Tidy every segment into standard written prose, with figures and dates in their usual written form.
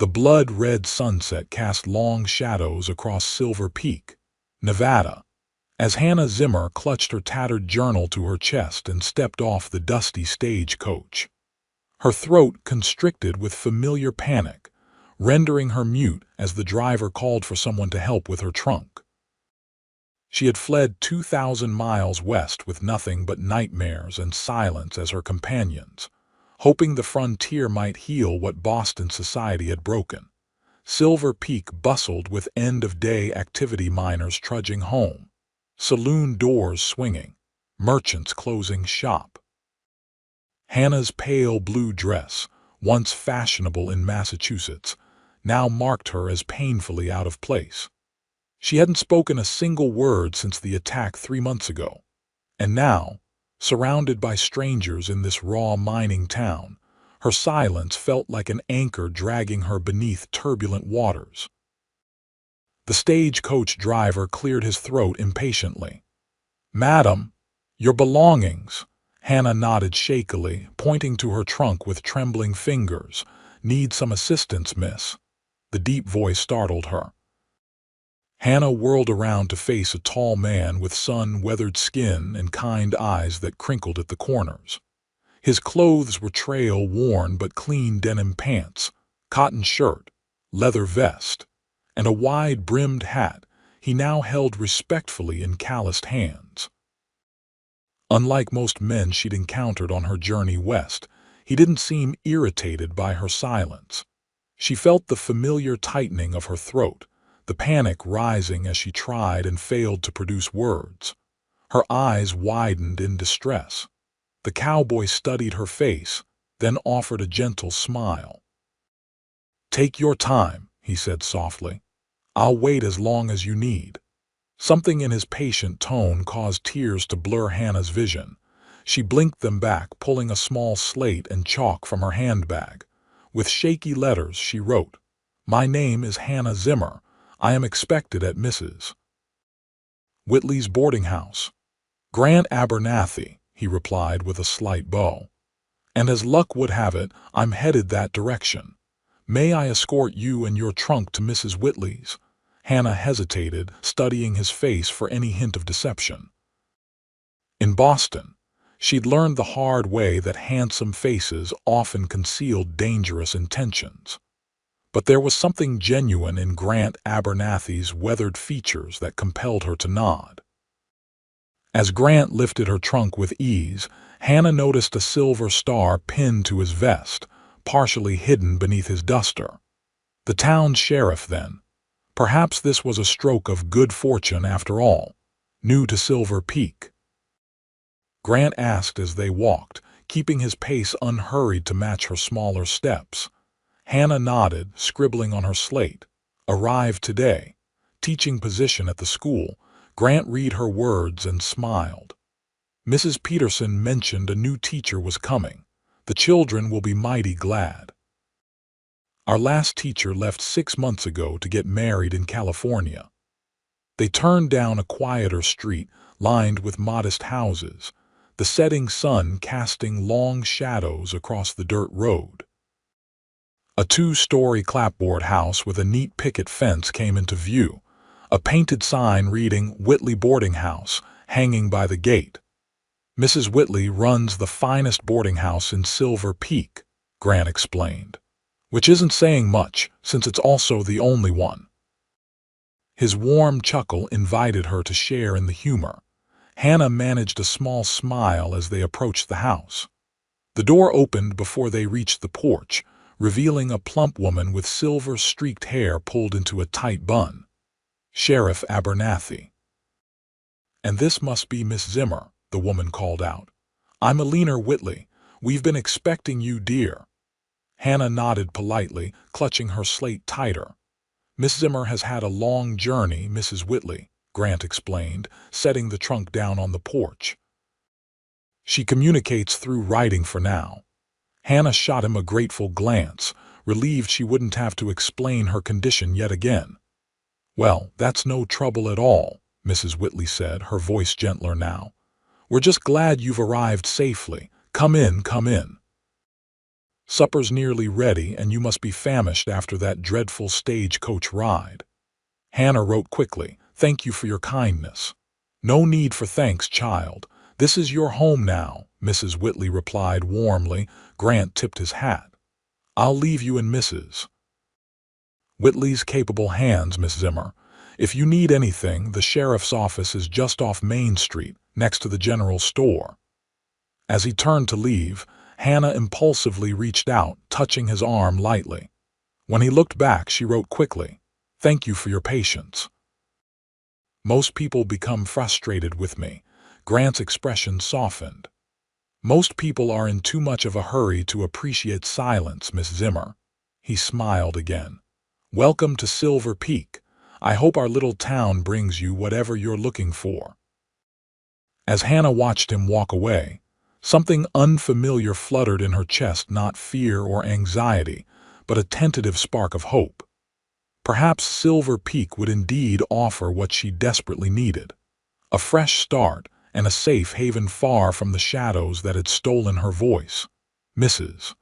The blood-red sunset cast long shadows across Silver Peak, Nevada, as Hannah Zimmer clutched her tattered journal to her chest and stepped off the dusty stagecoach. Her throat constricted with familiar panic, rendering her mute as the driver called for someone to help with her trunk. She had fled 2,000 miles west with nothing but nightmares and silence as her companions, hoping the frontier might heal what Boston society had broken. Silver Peak bustled with end-of-day activity miners trudging home, saloon doors swinging, merchants closing shop. Hannah's pale blue dress, once fashionable in Massachusetts, now marked her as painfully out of place. She hadn't spoken a single word since the attack 3 months ago, and now, surrounded by strangers in this raw mining town, her silence felt like an anchor dragging her beneath turbulent waters. The stagecoach driver cleared his throat impatiently. "Madam, your belongings." Hannah nodded shakily, pointing to her trunk with trembling fingers. "Need some assistance, miss?" The deep voice startled her. Hannah whirled around to face a tall man with sun-weathered skin and kind eyes that crinkled at the corners. His clothes were trail-worn but clean denim pants, cotton shirt, leather vest, and a wide-brimmed hat he now held respectfully in calloused hands. Unlike most men she'd encountered on her journey west, he didn't seem irritated by her silence. She felt the familiar tightening of her throat, the panic rising as she tried and failed to produce words. Her eyes widened in distress. The cowboy studied her face, then offered a gentle smile. "Take your time," he said softly. "I'll wait as long as you need." Something in his patient tone caused tears to blur Hannah's vision. She blinked them back, pulling a small slate and chalk from her handbag. With shaky letters she wrote, "My name is Hannah Zimmer. I am expected at Mrs. Whitley's boarding house." "Grant Abernathy," he replied with a slight bow. "And as luck would have it, I'm headed that direction. May I escort you and your trunk to Mrs. Whitley's?" Hannah hesitated, studying his face for any hint of deception. In Boston, she'd learned the hard way that handsome faces often concealed dangerous intentions. But there was something genuine in Grant Abernathy's weathered features that compelled her to nod. As Grant lifted her trunk with ease, Hannah noticed a silver star pinned to his vest, partially hidden beneath his duster. The town sheriff, then. Perhaps this was a stroke of good fortune after all, new to Silver Peak. Grant asked as they walked, keeping his pace unhurried to match her smaller steps. Hannah nodded, scribbling on her slate. "Arrived today. Teaching position at the school." Grant read her words and smiled. "Mrs. Peterson mentioned a new teacher was coming. The children will be mighty glad. Our last teacher left 6 months ago to get married in California." They turned down a quieter street lined with modest houses, the setting sun casting long shadows across the dirt road. A 2-story clapboard house with a neat picket fence came into view, a painted sign reading "Whitley Boarding House" hanging by the gate. "Mrs. Whitley runs the finest boarding house in Silver Peak," Grant explained, "which isn't saying much since it's also the only one." His warm chuckle invited her to share in the humor. Hannah managed a small smile as they approached the house. The door opened before they reached the porch, revealing a plump woman with silver-streaked hair pulled into a tight bun. "Sheriff Abernathy." "And this must be Miss Zimmer," the woman called out. "I'm Eleanor Whitley. We've been expecting you, dear." Hannah nodded politely, clutching her slate tighter. "Miss Zimmer has had a long journey, Mrs. Whitley," Grant explained, setting the trunk down on the porch. "She communicates through writing for now." Hannah shot him a grateful glance, relieved she wouldn't have to explain her condition yet again. "Well, that's no trouble at all," Mrs. Whitley said, her voice gentler now. "We're just glad you've arrived safely. Come in, come in." Supper's nearly ready and you must be famished after that dreadful stagecoach ride." Hannah wrote quickly, "Thank you for your kindness." "No need for thanks, child. This is your home now," Mrs. Whitley replied warmly. Grant tipped his hat. "I'll leave you in Mrs. Whitley's capable hands, Miss Zimmer. If you need anything, the sheriff's office is just off Main Street, next to the general store." As he turned to leave, Hannah impulsively reached out, touching his arm lightly. When he looked back, she wrote quickly, "Thank you for your patience." "Most people become frustrated with me." Grant's expression softened. "Most people are in too much of a hurry to appreciate silence, Miss Zimmer." He smiled again. "Welcome to Silver Peak. I hope our little town brings you whatever you're looking for." As Hannah watched him walk away, something unfamiliar fluttered in her chest, not fear or anxiety, but a tentative spark of hope. Perhaps Silver Peak would indeed offer what she desperately needed: a fresh start and a safe haven far from the shadows that had stolen her voice. Mrs.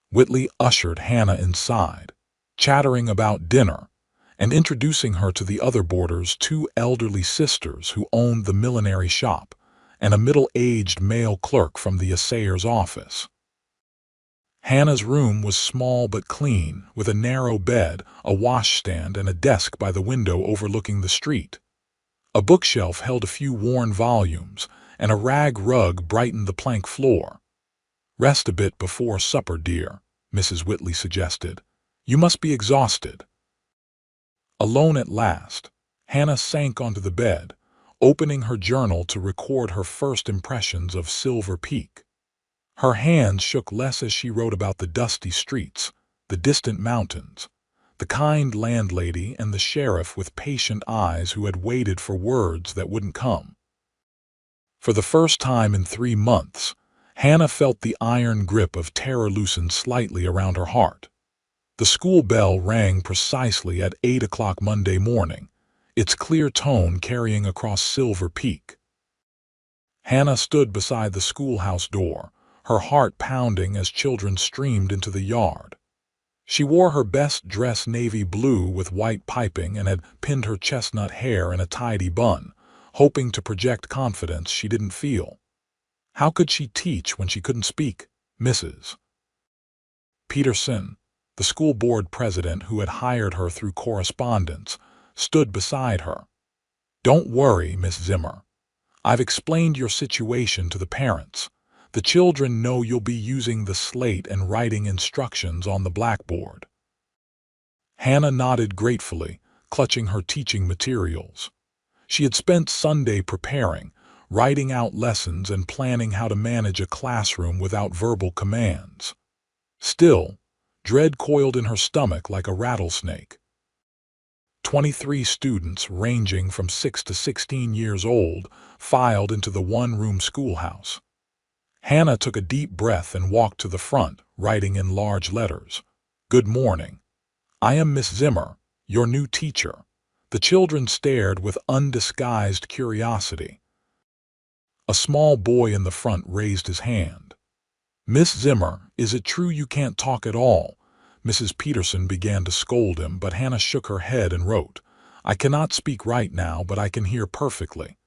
Whitley ushered Hannah inside, chattering about dinner, and introducing her to the other boarders, two elderly sisters who owned the millinery shop, and a middle-aged male clerk from the assayer's office. Hannah's room was small but clean, with a narrow bed, a washstand, and a desk by the window overlooking the street. A bookshelf held a few worn volumes, and a rag rug brightened the plank floor. "Rest a bit before supper, dear," Mrs. Whitley suggested. "You must be exhausted." Alone at last, Hannah sank onto the bed, opening her journal to record her first impressions of Silver Peak. Her hands shook less as she wrote about the dusty streets, the distant mountains, the kind landlady, and the sheriff with patient eyes who had waited for words that wouldn't come. For the first time in 3 months, Hannah felt the iron grip of terror loosen slightly around her heart. The school bell rang precisely at 8 o'clock Monday morning, its clear tone carrying across Silver Peak. Hannah stood beside the schoolhouse door, her heart pounding as children streamed into the yard. She wore her best dress, navy blue with white piping, and had pinned her chestnut hair in a tidy bun, hoping to project confidence she didn't feel. How could she teach when she couldn't speak? Mrs. Peterson, the school board president who had hired her through correspondence, stood beside her. "Don't worry, Miss Zimmer. I've explained your situation to the parents. The children know you'll be using the slate and writing instructions on the blackboard." Hannah nodded gratefully, clutching her teaching materials. She had spent Sunday preparing, writing out lessons and planning how to manage a classroom without verbal commands. Still, dread coiled in her stomach like a rattlesnake. 23 students, ranging from 6 to 16 years old, filed into the one-room schoolhouse. Hannah took a deep breath and walked to the front, writing in large letters, "Good morning. I am Miss Zimmer, your new teacher." The children stared with undisguised curiosity. A small boy in the front raised his hand. "Miss Zimmer, is it true you can't talk at all?" Mrs. Peterson began to scold him, but Hannah shook her head and wrote, "I cannot speak right now, but I can hear perfectly.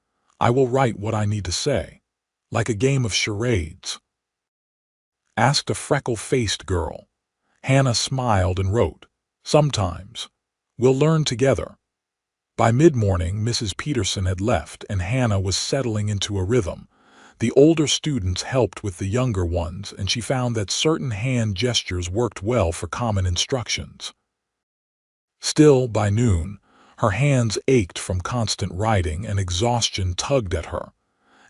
I will write what I need to say. Like a game of charades," asked a freckle-faced girl. Hannah smiled and wrote, "Sometimes. We'll learn together." By mid-morning, Mrs. Peterson had left, and Hannah was settling into a rhythm. The older students helped with the younger ones, and she found that certain hand gestures worked well for common instructions. Still, by noon, her hands ached from constant writing and exhaustion tugged at her.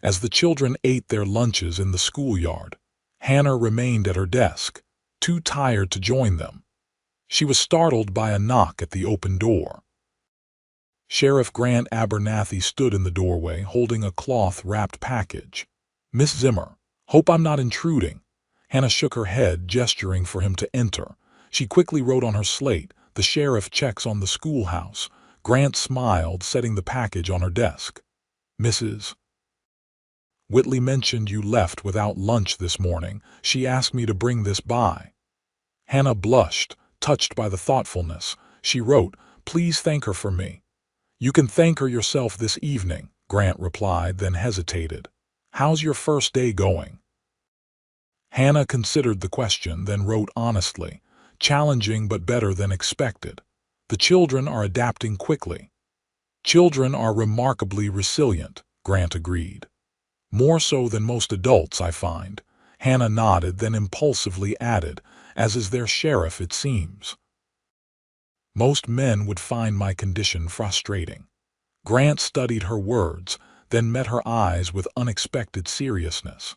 As the children ate their lunches in the schoolyard, Hannah remained at her desk, too tired to join them. She was startled by a knock at the open door. Sheriff Grant Abernathy stood in the doorway, holding a cloth-wrapped package. "Miss Zimmer, hope I'm not intruding." Hannah shook her head, gesturing for him to enter. She quickly wrote on her slate, "The sheriff checks on the schoolhouse." Grant smiled, setting the package on her desk. "Mrs. Whitley mentioned you left without lunch this morning. She asked me to bring this by." Hannah blushed, touched by the thoughtfulness. She wrote, "Please thank her for me." "You can thank her yourself this evening," Grant replied, then hesitated. "How's your first day going?" Hannah considered the question, then wrote honestly, "Challenging but better than expected. The children are adapting quickly." "Children are remarkably resilient," Grant agreed. "More so than most adults, I find." Hannah nodded, then impulsively added, "As is their sheriff, it seems." "Most men would find my condition frustrating." Grant studied her words, then met her eyes with unexpected seriousness.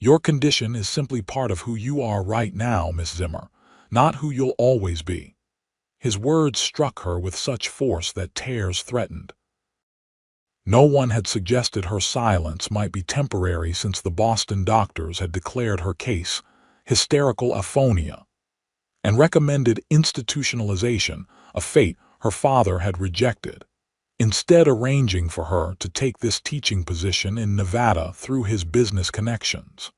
"Your condition is simply part of who you are right now, Miss Zimmer, not who you'll always be." His words struck her with such force that tears threatened. No one had suggested her silence might be temporary since the Boston doctors had declared her case hysterical aphonia and recommended institutionalization, a fate her father had rejected, instead arranging for her to take this teaching position in Nevada through his business connections.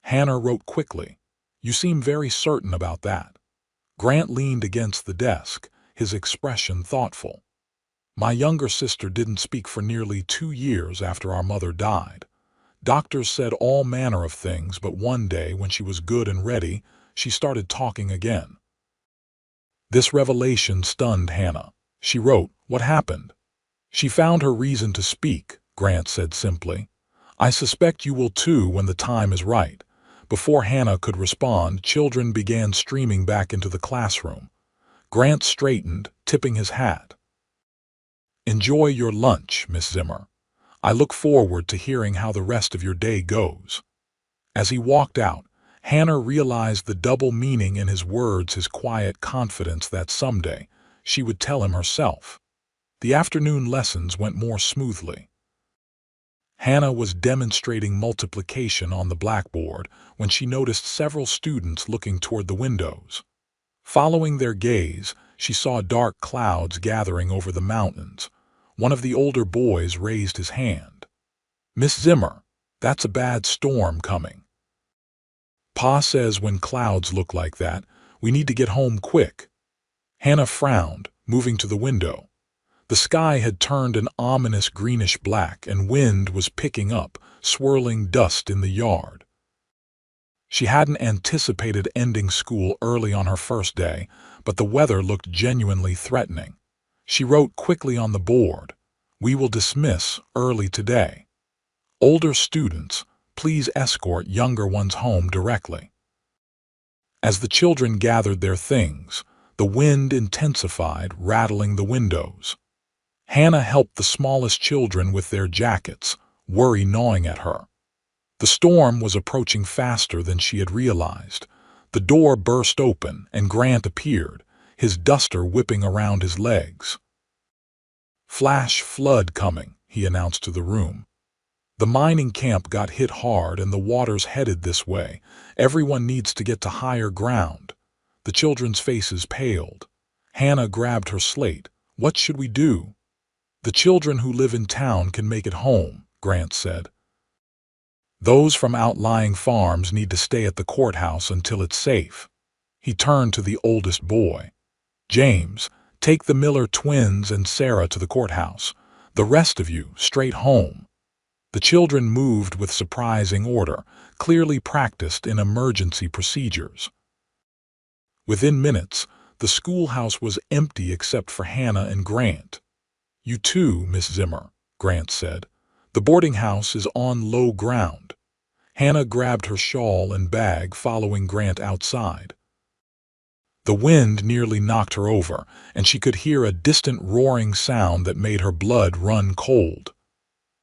Hannah wrote quickly, "You seem very certain about that." Grant leaned against the desk, his expression thoughtful. "My younger sister didn't speak for nearly 2 years after our mother died. Doctors said all manner of things, but one day when she was good and ready, she started talking again." This revelation stunned Hannah. She wrote, "What happened?" "She found her reason to speak," Grant said simply. "I suspect you will too when the time is right." Before Hannah could respond, children began streaming back into the classroom. Grant straightened, tipping his hat. "Enjoy your lunch, Miss Zimmer. I look forward to hearing how the rest of your day goes." As he walked out, Hannah realized the double meaning in his words, his quiet confidence that someday she would tell him herself. The afternoon lessons went more smoothly. Hannah was demonstrating multiplication on the blackboard when she noticed several students looking toward the windows. Following their gaze, she saw dark clouds gathering over the mountains. One of the older boys raised his hand. "Miss Zimmer, that's a bad storm coming." "Pa says when clouds look like that, we need to get home quick." Hannah frowned, moving to the window. The sky had turned an ominous greenish black, and wind was picking up, swirling dust in the yard. She hadn't anticipated ending school early on her first day, but the weather looked genuinely threatening. She wrote quickly on the board, "We will dismiss early today. Older students, please escort younger ones home directly." As the children gathered their things, the wind intensified, rattling the windows. Hannah helped the smallest children with their jackets, worry gnawing at her. The storm was approaching faster than she had realized. The door burst open, and Grant appeared, his duster whipping around his legs. "Flash flood coming," he announced to the room. "The mining camp got hit hard and the water's headed this way. Everyone needs to get to higher ground." The children's faces paled. Hannah grabbed her slate. "What should we do?" "The children who live in town can make it home," Grant said. "Those from outlying farms need to stay at the courthouse until it's safe." He turned to the oldest boy. "James, take the Miller twins and Sarah to the courthouse. The rest of you, straight home." The children moved with surprising order, clearly practiced in emergency procedures. Within minutes, the schoolhouse was empty except for Hannah and Grant. "You too, Miss Zimmer," Grant said. "The boarding house is on low ground." Hannah grabbed her shawl and bag, following Grant outside. The wind nearly knocked her over, and she could hear a distant roaring sound that made her blood run cold.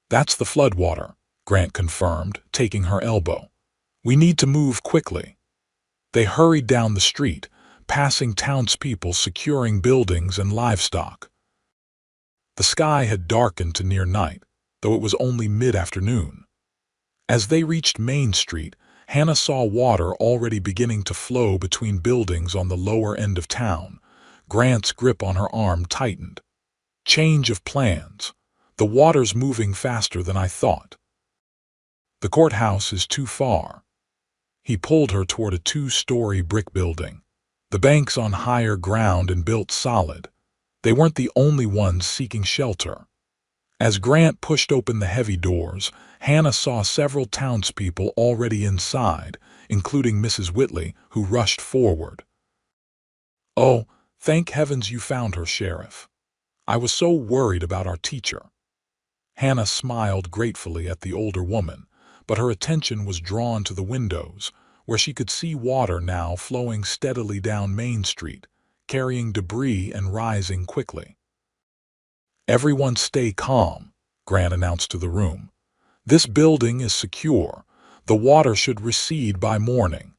"That's the floodwater," Grant confirmed, taking her elbow. "We need to move quickly." They hurried down the street, passing townspeople securing buildings and livestock. The sky had darkened to near night, though it was only mid-afternoon. As they reached Main Street, Hannah saw water already beginning to flow between buildings on the lower end of town. Grant's grip on her arm tightened. "Change of plans. The water's moving faster than I thought." The courthouse is too far. He pulled her toward a two-story brick building. The bank's on higher ground and built solid. They weren't the only ones seeking shelter. As Grant pushed open the heavy doors, Hannah saw several townspeople already inside, including Mrs. Whitley, who rushed forward. "Oh, thank heavens you found her, Sheriff. I was so worried about our teacher." Hannah smiled gratefully at the older woman, but her attention was drawn to the windows, where she could see water now flowing steadily down Main Street, carrying debris and rising quickly. "Everyone stay calm," Grant announced to the room. "This building is secure. The water should recede by morning."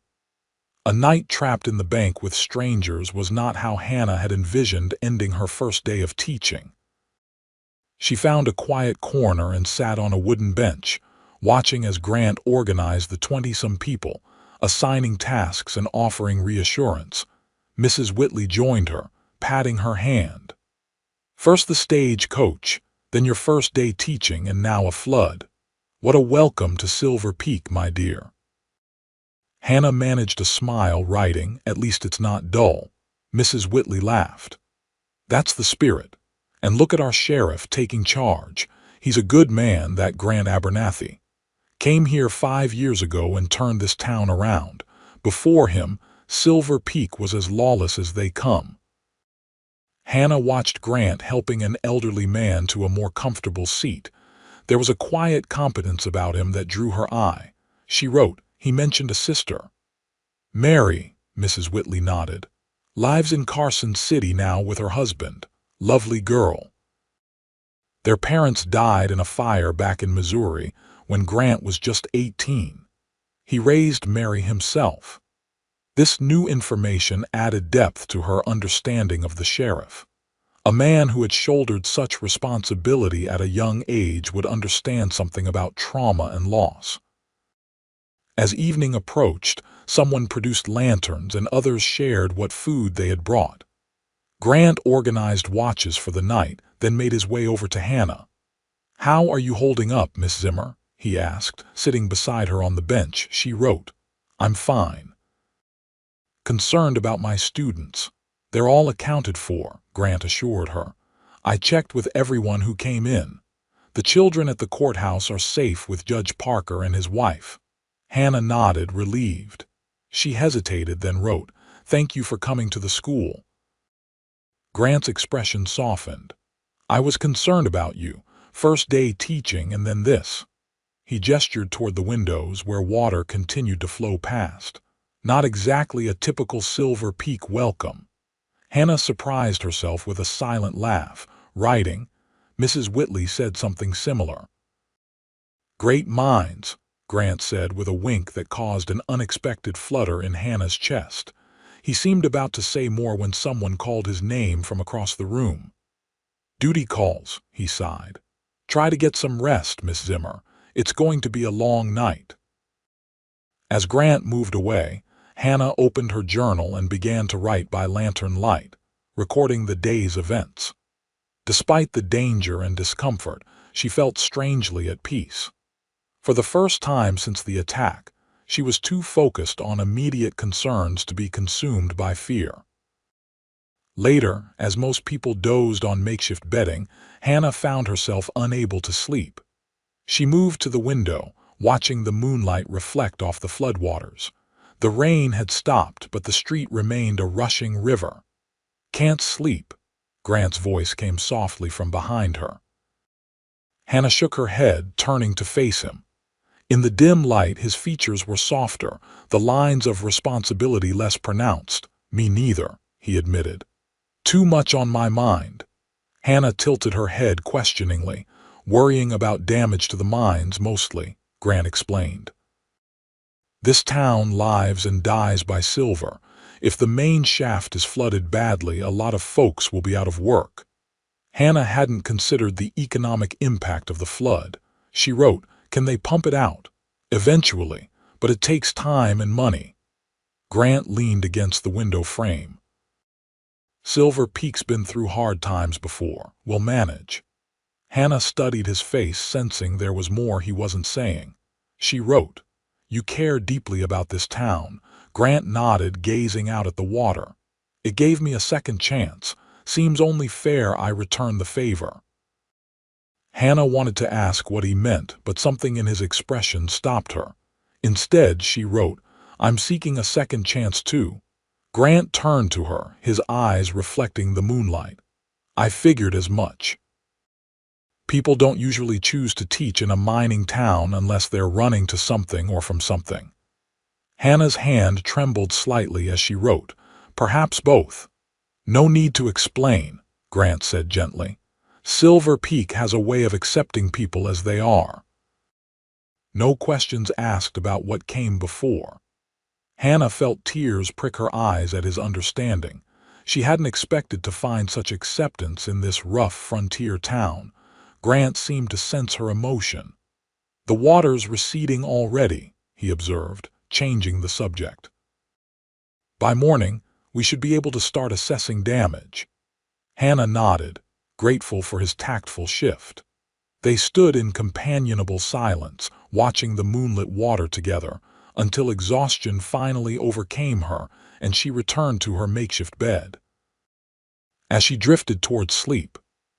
A night trapped in the bank with strangers was not how Hannah had envisioned ending her first day of teaching. She found a quiet corner and sat on a wooden bench, watching as Grant organized the 20-some people, assigning tasks and offering reassurance. Mrs. Whitley joined her, patting her hand. "First the stage coach, then your first day teaching, and now a flood. What a welcome to Silver Peak, my dear." Hannah managed a smile, writing, "At least it's not dull." Mrs. Whitley laughed. "That's the spirit. And look at our sheriff taking charge. He's a good man, that Grant Abernathy. Came here 5 years ago and turned this town around. Before him, Silver Peak was as lawless as they come." Hannah watched Grant helping an elderly man to a more comfortable seat. There was a quiet competence about him that drew her eye. She wrote, "He mentioned a sister." "Mary," Mrs. Whitley nodded. "Lives in Carson City now with her husband. Lovely girl. Their parents died in a fire back in Missouri when Grant was just 18. He raised Mary himself." This new information added depth to her understanding of the sheriff. A man who had shouldered such responsibility at a young age would understand something about trauma and loss. As evening approached, someone produced lanterns and others shared what food they had brought. Grant organized watches for the night, then made his way over to Hannah. "How are you holding up, Miss Zimmer?" he asked, sitting beside her on the bench. She wrote, "I'm fine. Concerned about my students. They're all accounted for," Grant assured her. "I checked with everyone who came in. The children at the courthouse are safe with Judge Parker and his wife." Hannah nodded, relieved. She hesitated, then wrote, "Thank you for coming to the school." Grant's expression softened. "I was concerned about you. First day teaching and then this." He gestured toward the windows where water continued to flow past. Not exactly a typical Silver Peak welcome. Hannah surprised herself with a silent laugh, writing, "Mrs. Whitley said something similar." "Great minds," Grant said with a wink that caused an unexpected flutter in Hannah's chest. He seemed about to say more when someone called his name from across the room. "Duty calls," he sighed. "Try to get some rest, Miss Zimmer. It's going to be a long night." As Grant moved away, Hannah opened her journal and began to write by lantern light, recording the day's events. Despite the danger and discomfort, she felt strangely at peace. For the first time since the attack, she was too focused on immediate concerns to be consumed by fear. Later, as most people dozed on makeshift bedding, Hannah found herself unable to sleep. She moved to the window, watching the moonlight reflect off the floodwaters. The rain had stopped, but the street remained a rushing river. "Can't sleep," Grant's voice came softly from behind her. Hannah shook her head, turning to face him. In the dim light, his features were softer, the lines of responsibility less pronounced. "Me neither," he admitted. "Too much on my mind." Hannah tilted her head questioningly. "Worrying about damage to the mines, mostly," Grant explained. "This town lives and dies by silver. If the main shaft is flooded badly, a lot of folks will be out of work." Hannah hadn't considered the economic impact of the flood. She wrote, "Can they pump it out?" "Eventually, but it takes time and money." Grant leaned against the window frame. "Silver Peak's been through hard times before. We'll manage." Hannah studied his face, sensing there was more he wasn't saying. She wrote. You care deeply about this town. Grant nodded, gazing out at the water. It gave me a second chance. Seems only fair I return the favor. Hannah wanted to ask what he meant, but something in his expression stopped her. Instead, she wrote, I'm seeking a second chance too. Grant turned to her, his eyes reflecting the moonlight. I figured as much. People don't usually choose to teach in a mining town unless they're running to something or from something. Hannah's hand trembled slightly as she wrote, perhaps both. No need to explain, Grant said gently. Silver Peak has a way of accepting people as they are. No questions asked about what came before. Hannah felt tears prick her eyes at his understanding. She hadn't expected to find such acceptance in this rough frontier town. Grant seemed to sense her emotion. The water's receding already, he observed, changing the subject. By morning, we should be able to start assessing damage. Hannah nodded, grateful for his tactful shift. They stood in companionable silence, watching the moonlit water together, until exhaustion finally overcame her and she returned to her makeshift bed. As she drifted toward sleep,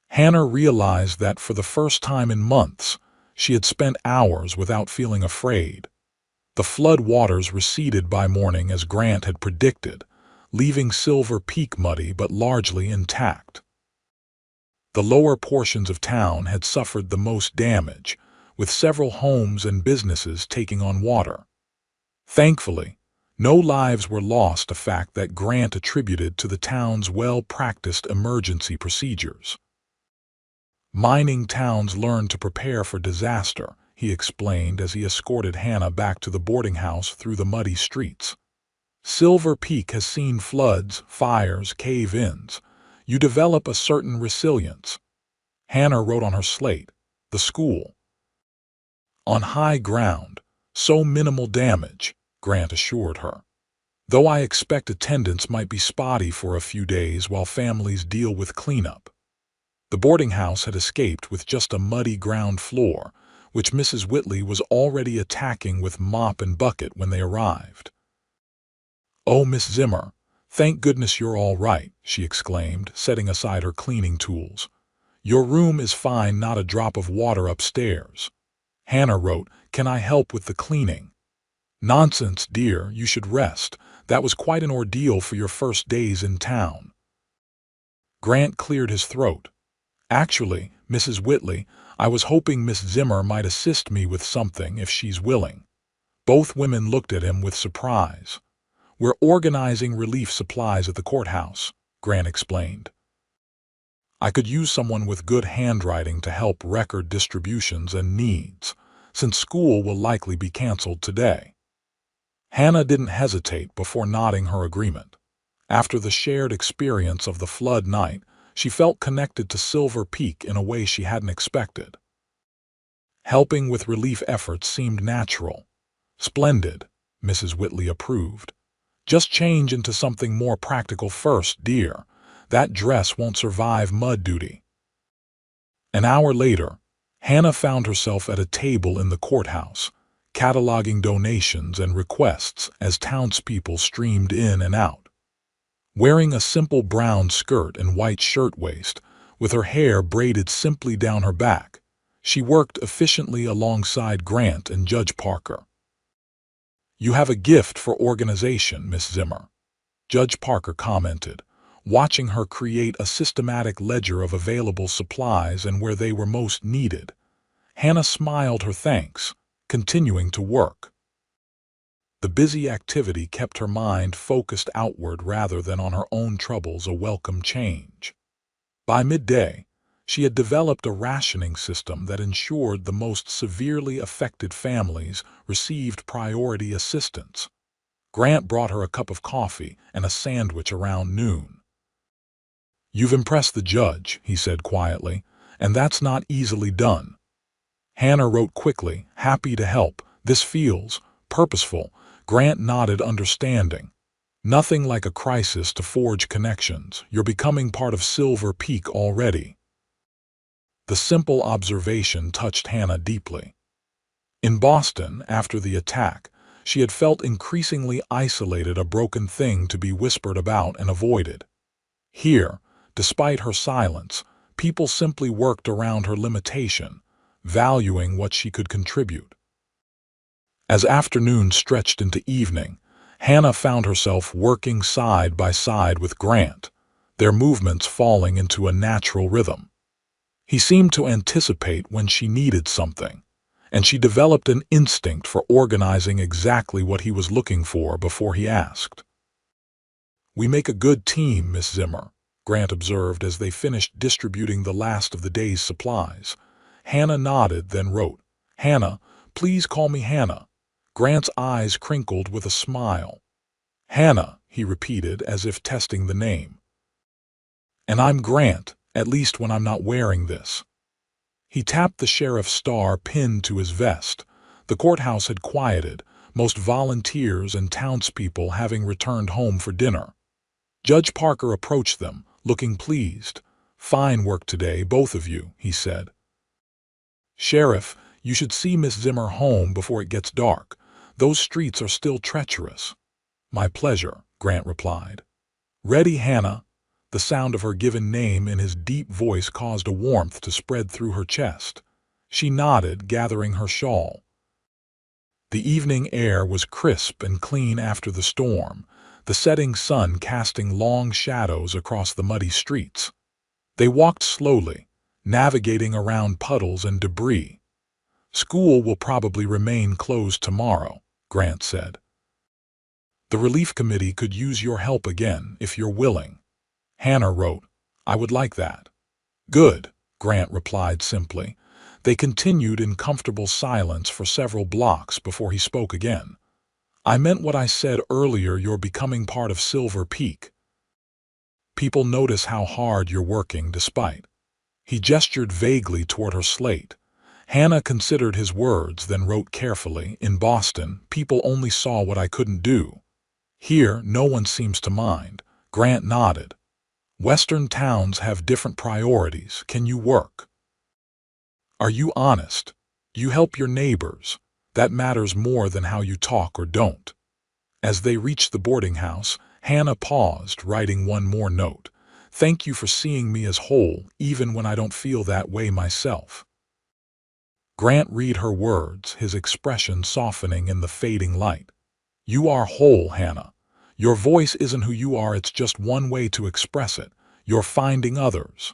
Hannah realized that for the first time in months, she had spent hours without feeling afraid. The flood waters receded by morning as Grant had predicted, leaving Silver Peak muddy but largely intact. The lower portions of town had suffered the most damage, with several homes and businesses taking on water. Thankfully, no lives were lost, a fact that Grant attributed to the town's well-practiced emergency procedures. Mining towns learn to prepare for disaster, he explained as he escorted Hannah back to the boarding house through the muddy streets. Silver Peak has seen floods, fires, cave-ins. You develop a certain resilience. Hannah wrote on her slate, the school. On high ground, so minimal damage, Grant assured her. Though I expect attendance might be spotty for a few days while families deal with cleanup. The boarding house had escaped with just a muddy ground floor, which Mrs. Whitley was already attacking with mop and bucket when they arrived. Oh, Miss Zimmer, thank goodness you're all right, she exclaimed, setting aside her cleaning tools. Your room is fine, not a drop of water upstairs. Hannah wrote, can I help with the cleaning? Nonsense, dear, you should rest. That was quite an ordeal for your first days in town. Grant cleared his throat. Actually, Mrs. Whitley, I was hoping Miss Zimmer might assist me with something if she's willing. Both women looked at him with surprise. We're organizing relief supplies at the courthouse, Grant explained. I could use someone with good handwriting to help record distributions and needs, since school will likely be canceled today. Hannah didn't hesitate before nodding her agreement. After the shared experience of the flood night, she felt connected to Silver Peak in a way she hadn't expected. Helping with relief efforts seemed natural. Splendid, Mrs. Whitley approved. Just change into something more practical first, dear. That dress won't survive mud duty. An hour later, Hannah found herself at a table in the courthouse, cataloging donations and requests as townspeople streamed in and out. Wearing a simple brown skirt and white shirtwaist, with her hair braided simply down her back, she worked efficiently alongside Grant and Judge Parker. You have a gift for organization, Miss Zimmer, Judge Parker commented, watching her create a systematic ledger of available supplies and where they were most needed. Hannah smiled her thanks, continuing to work. The busy activity kept her mind focused outward rather than on her own troubles, a welcome change. By midday, she had developed a rationing system that ensured the most severely affected families received priority assistance. Grant brought her a cup of coffee and a sandwich around noon. You've impressed the judge, he said quietly, and that's not easily done. Hannah wrote quickly, happy to help. This feels purposeful. Grant nodded, understanding. Nothing like a crisis to forge connections. You're becoming part of Silver Peak already. The simple observation touched Hannah deeply. In Boston, after the attack, she had felt increasingly isolated, a broken thing to be whispered about and avoided. Here, despite her silence, people simply worked around her limitation, valuing what she could contribute. As afternoon stretched into evening, Hannah found herself working side by side with Grant, their movements falling into a natural rhythm. He seemed to anticipate when she needed something, and she developed an instinct for organizing exactly what he was looking for before he asked. "We make a good team, Miss Zimmer," Grant observed as they finished distributing the last of the day's supplies. Hannah nodded, then wrote, "Hannah, please call me Hannah." Grant's eyes crinkled with a smile. "Hannah," he repeated as if testing the name. "And I'm Grant, at least when I'm not wearing this." He tapped the sheriff's star pinned to his vest. The courthouse had quieted, most volunteers and townspeople having returned home for dinner. Judge Parker approached them, looking pleased. "Fine work today, both of you," he said. "Sheriff, you should see Miss Zimmer home before it gets dark. Those streets are still treacherous." "My pleasure," Grant replied. "Ready, Hannah?" The sound of her given name in his deep voice caused a warmth to spread through her chest. She nodded, gathering her shawl. The evening air was crisp and clean after the storm, the setting sun casting long shadows across the muddy streets. They walked slowly, navigating around puddles and debris. "School will probably remain closed tomorrow," Grant said. "The relief committee could use your help again, if you're willing." Hannah wrote, "I would like that." "Good," Grant replied simply. They continued in comfortable silence for several blocks before he spoke again. "I meant what I said earlier, you're becoming part of Silver Peak. People notice how hard you're working despite." He gestured vaguely toward her slate. Hannah considered his words, then wrote carefully, "In Boston, people only saw what I couldn't do. Here, no one seems to mind." Grant nodded. "Western towns have different priorities. Can you work? Are you honest? Do you help your neighbors? That matters more than how you talk or don't." As they reached the boarding house, Hannah paused, writing one more note. "Thank you for seeing me as whole, even when I don't feel that way myself." Grant read her words, his expression softening in the fading light. "You are whole, Hannah. Your voice isn't who you are, it's just one way to express it. You're finding others."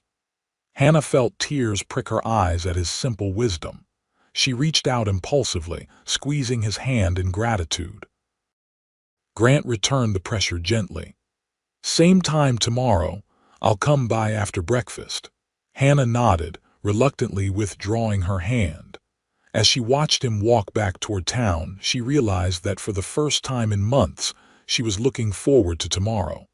Hannah felt tears prick her eyes at his simple wisdom. She reached out impulsively, squeezing his hand in gratitude. Grant returned the pressure gently. "Same time tomorrow. I'll come by after breakfast." Hannah nodded, reluctantly withdrawing her hand. As she watched him walk back toward town, she realized that for the first time in months, she was looking forward to tomorrow.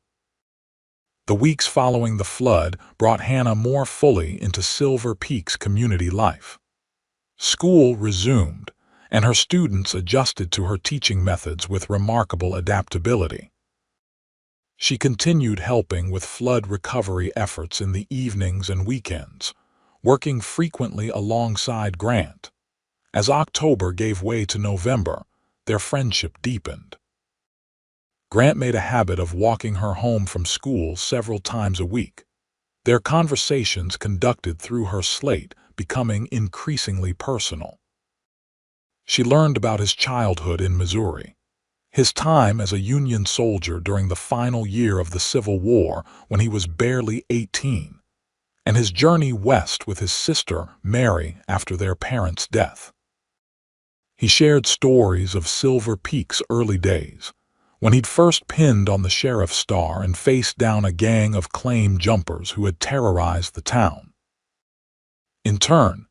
The weeks following the flood brought Hannah more fully into Silver Peak's community life. School resumed, and her students adjusted to her teaching methods with remarkable adaptability. She continued helping with flood recovery efforts in the evenings and weekends, working frequently alongside Grant. As October gave way to November, their friendship deepened. Grant made a habit of walking her home from school several times a week, their conversations conducted through her slate becoming increasingly personal. She learned about his childhood in Missouri, his time as a Union soldier during the final year of the Civil War when he was barely 18, and his journey west with his sister, Mary, after their parents' death. He shared stories of Silver Peak's early days, when he'd first pinned on the sheriff's star and faced down a gang of claim jumpers who had terrorized the town. In turn,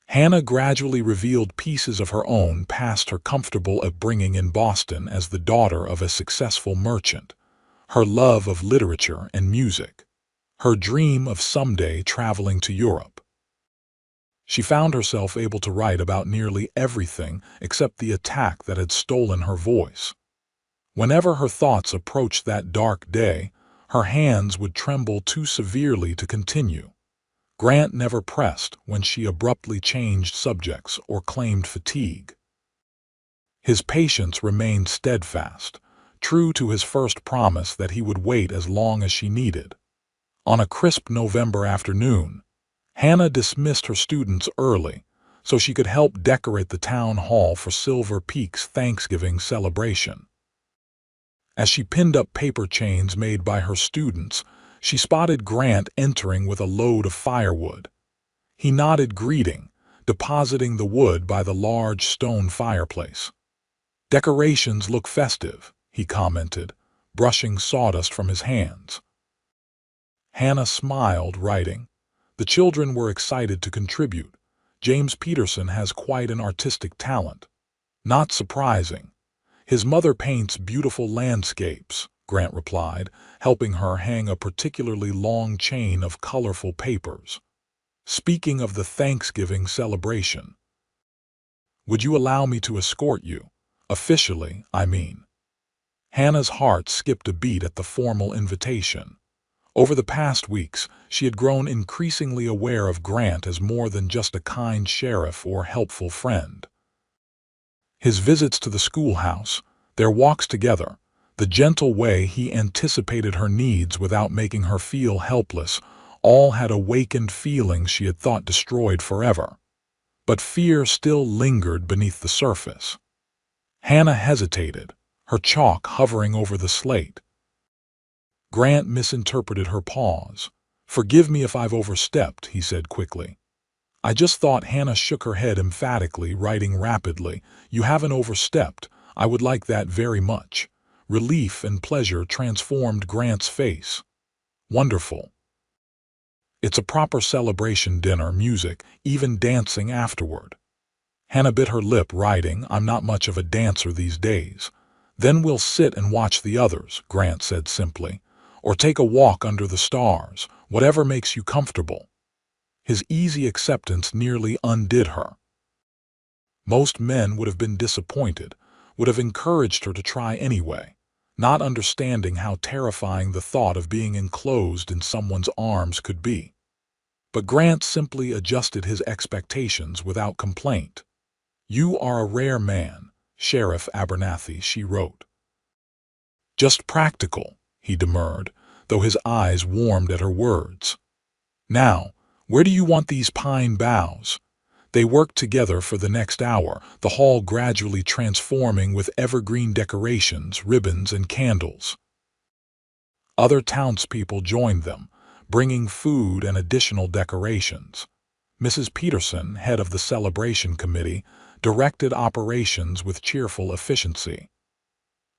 Hannah gradually revealed pieces of her own past, her comfortable upbringing in Boston as the daughter of a successful merchant, her love of literature and music, her dream of someday traveling to Europe. She found herself able to write about nearly everything except the attack that had stolen her voice. Whenever her thoughts approached that dark day, her hands would tremble too severely to continue. Grant never pressed when she abruptly changed subjects or claimed fatigue. His patience remained steadfast, true to his first promise that he would wait as long as she needed. On a crisp November afternoon, Hannah dismissed her students early so she could help decorate the town hall for Silver Peak's Thanksgiving celebration. As she pinned up paper chains made by her students, she spotted Grant entering with a load of firewood. He nodded greeting, depositing the wood by the large stone fireplace. "Decorations look festive," he commented, brushing sawdust from his hands. Hannah smiled, writing, "The children were excited to contribute. James Peterson has quite an artistic talent." "Not surprising. His mother paints beautiful landscapes," Grant replied, helping her hang a particularly long chain of colorful papers. "Speaking of the Thanksgiving celebration, would you allow me to escort you? Officially, I mean." Hannah's heart skipped a beat at the formal invitation. Over the past weeks, she had grown increasingly aware of Grant as more than just a kind sheriff or helpful friend. His visits to the schoolhouse, their walks together, the gentle way he anticipated her needs without making her feel helpless, all had awakened feelings she had thought destroyed forever. But fear still lingered beneath the surface. Hannah hesitated, her chalk hovering over the slate. Grant misinterpreted her pause. "Forgive me if I've overstepped," he said quickly. "I just thought." Hannah shook her head emphatically, writing rapidly, "You haven't overstepped. I would like that very much." Relief and pleasure transformed Grant's face. "Wonderful. It's a proper celebration dinner, music, even dancing afterward." Hannah bit her lip, writing, "I'm not much of a dancer these days." "Then we'll sit and watch the others," Grant said simply, "or take a walk under the stars, whatever makes you comfortable." His easy acceptance nearly undid her. Most men would have been disappointed, would have encouraged her to try anyway, not understanding how terrifying the thought of being enclosed in someone's arms could be. But Grant simply adjusted his expectations without complaint. "You are a rare man, Sheriff Abernathy," she wrote. "Just practical," he demurred, though his eyes warmed at her words. "Now, where do you want these pine boughs?" They worked together for the next hour, the hall gradually transforming with evergreen decorations, ribbons, and candles. Other townspeople joined them, bringing food and additional decorations. Mrs. Peterson, head of the celebration committee, directed operations with cheerful efficiency.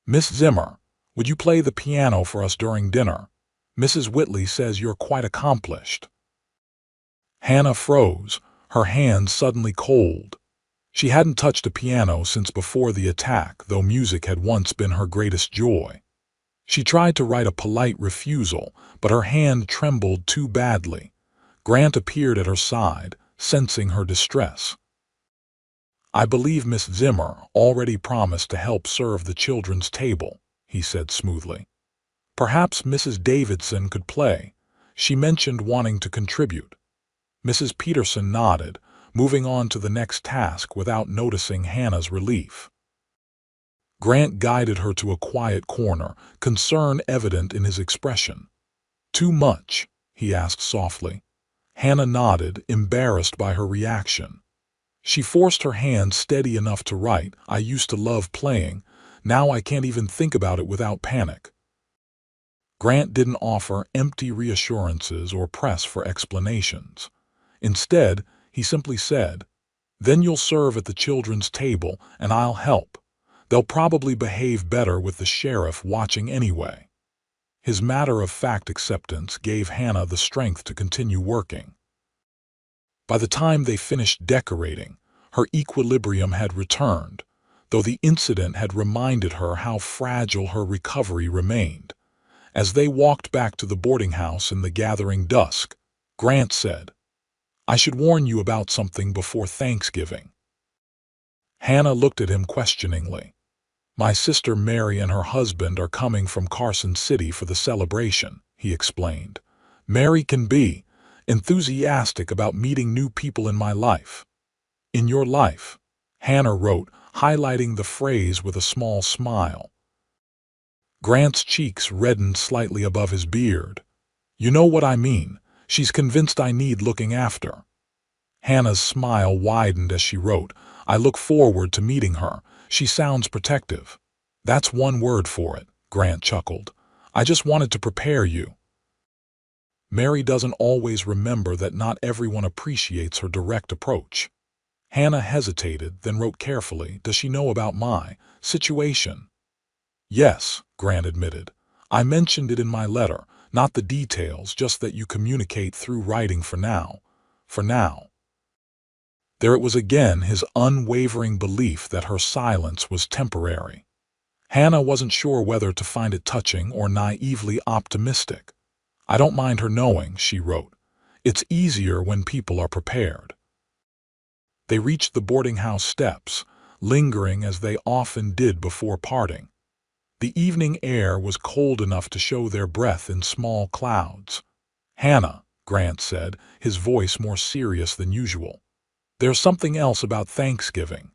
"Miss Zimmer, would you play the piano for us during dinner? Mrs. Whitley says you're quite accomplished." Hannah froze, her hands suddenly cold. She hadn't touched a piano since before the attack, though music had once been her greatest joy. She tried to write a polite refusal, but her hand trembled too badly. Grant appeared at her side, sensing her distress. "I believe Miss Zimmer already promised to help serve the children's table," he said smoothly. "Perhaps Mrs. Davidson could play. She mentioned wanting to contribute." Mrs. Peterson nodded, moving on to the next task without noticing Hannah's relief. Grant guided her to a quiet corner, concern evident in his expression. "Too much?" he asked softly. Hannah nodded, embarrassed by her reaction. She forced her hand steady enough to write, "I used to love playing. Now I can't even think about it without panic." Grant didn't offer empty reassurances or press for explanations. Instead, he simply said, "Then you'll serve at the children's table and I'll help. They'll probably behave better with the sheriff watching anyway." His matter-of-fact acceptance gave Hannah the strength to continue working. By the time they finished decorating, her equilibrium had returned, though the incident had reminded her how fragile her recovery remained. As they walked back to the boarding house in the gathering dusk, Grant said, "I should warn you about something before Thanksgiving." Hannah looked at him questioningly. "My sister Mary and her husband are coming from Carson City for the celebration," he explained. "Mary can be enthusiastic about meeting new people in my life." "In your life?" Hannah wrote, highlighting the phrase with a small smile. Grant's cheeks reddened slightly above his beard. "You know what I mean. She's convinced I need looking after." Hannah's smile widened as she wrote, "I look forward to meeting her. She sounds protective." "That's one word for it," Grant chuckled. "I just wanted to prepare you." Mary doesn't always remember that not everyone appreciates her direct approach. Hannah hesitated, then wrote carefully, "Does she know about my situation?" "Yes," Grant admitted. "I mentioned it in my letter, not the details, just that you communicate through writing for now. For now." There it was again, his unwavering belief that her silence was temporary. Hannah wasn't sure whether to find it touching or naively optimistic. "I don't mind her knowing," she wrote. "It's easier when people are prepared." They reached the boarding house steps, lingering as they often did before parting. The evening air was cold enough to show their breath in small clouds. "Hannah," Grant said, his voice more serious than usual, "there's something else about Thanksgiving."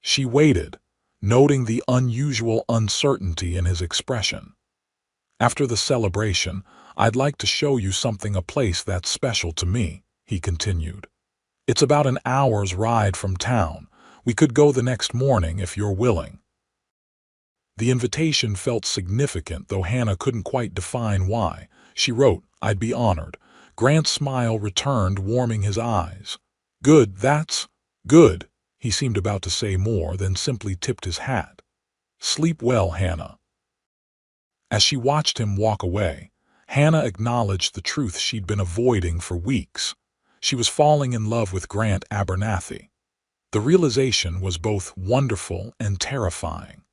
She waited, noting the unusual uncertainty in his expression. "After the celebration, I'd like to show you something, a place that's special to me," he continued. "It's about an hour's ride from town. We could go the next morning if you're willing." The invitation felt significant, though Hannah couldn't quite define why. She wrote, "I'd be honored." Grant's smile returned, warming his eyes. "Good, that's good." He seemed about to say more, then simply tipped his hat. "Sleep well, Hannah." As she watched him walk away, Hannah acknowledged the truth she'd been avoiding for weeks. She was falling in love with Grant Abernathy. The realization was both wonderful and terrifying.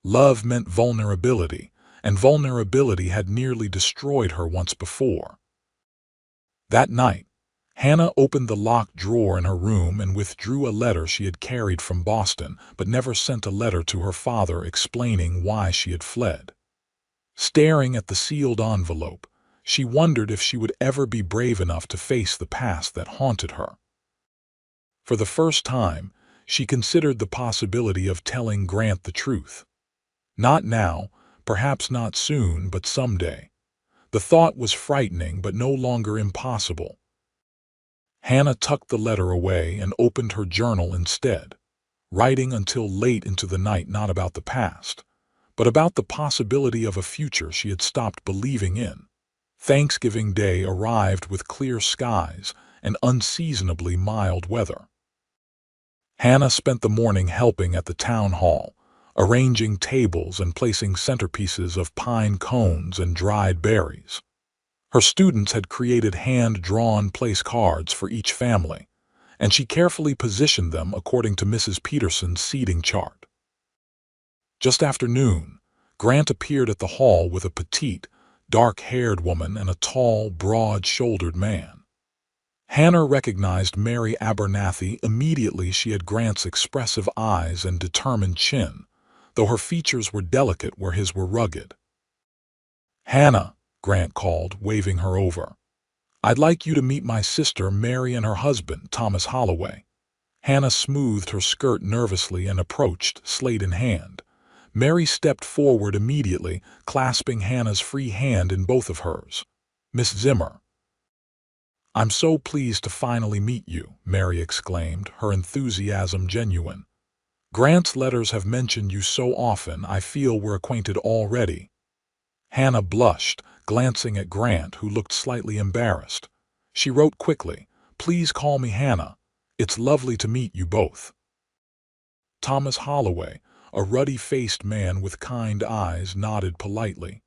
Love meant vulnerability, and vulnerability had nearly destroyed her once before. That night, Hannah opened the locked drawer in her room and withdrew a letter she had carried from Boston, but never sent a letter to her father explaining why she had fled. Staring at the sealed envelope, she wondered if she would ever be brave enough to face the past that haunted her. For the first time, she considered the possibility of telling Grant the truth. Not now, perhaps not soon, but someday. The thought was frightening, but no longer impossible. Hannah tucked the letter away and opened her journal instead, writing until late into the night, not about the past, but about the possibility of a future she had stopped believing in. Thanksgiving Day arrived with clear skies and unseasonably mild weather. Hannah spent the morning helping at the town hall, arranging tables and placing centerpieces of pine cones and dried berries. Her students had created hand-drawn place cards for each family, and she carefully positioned them according to Mrs. Peterson's seating chart. Just after noon, Grant appeared at the hall with a petite, dark-haired woman and a tall, broad-shouldered man. Hannah recognized Mary Abernathy immediately. She had Grant's expressive eyes and determined chin, though her features were delicate where his were rugged. "Hannah," Grant called, waving her over. "I'd like you to meet my sister Mary and her husband, Thomas Holloway." Hannah smoothed her skirt nervously and approached, slate in hand. Mary stepped forward immediately, clasping Hannah's free hand in both of hers. "Miss Zimmer." "I'm so pleased to finally meet you," Mary exclaimed, her enthusiasm genuine. "Grant's letters have mentioned you so often, I feel we're acquainted already." Hannah blushed, glancing at Grant, who looked slightly embarrassed. She wrote quickly, "Please call me Hannah. It's lovely to meet you both." Thomas Holloway, a ruddy-faced man with kind eyes, nodded politely.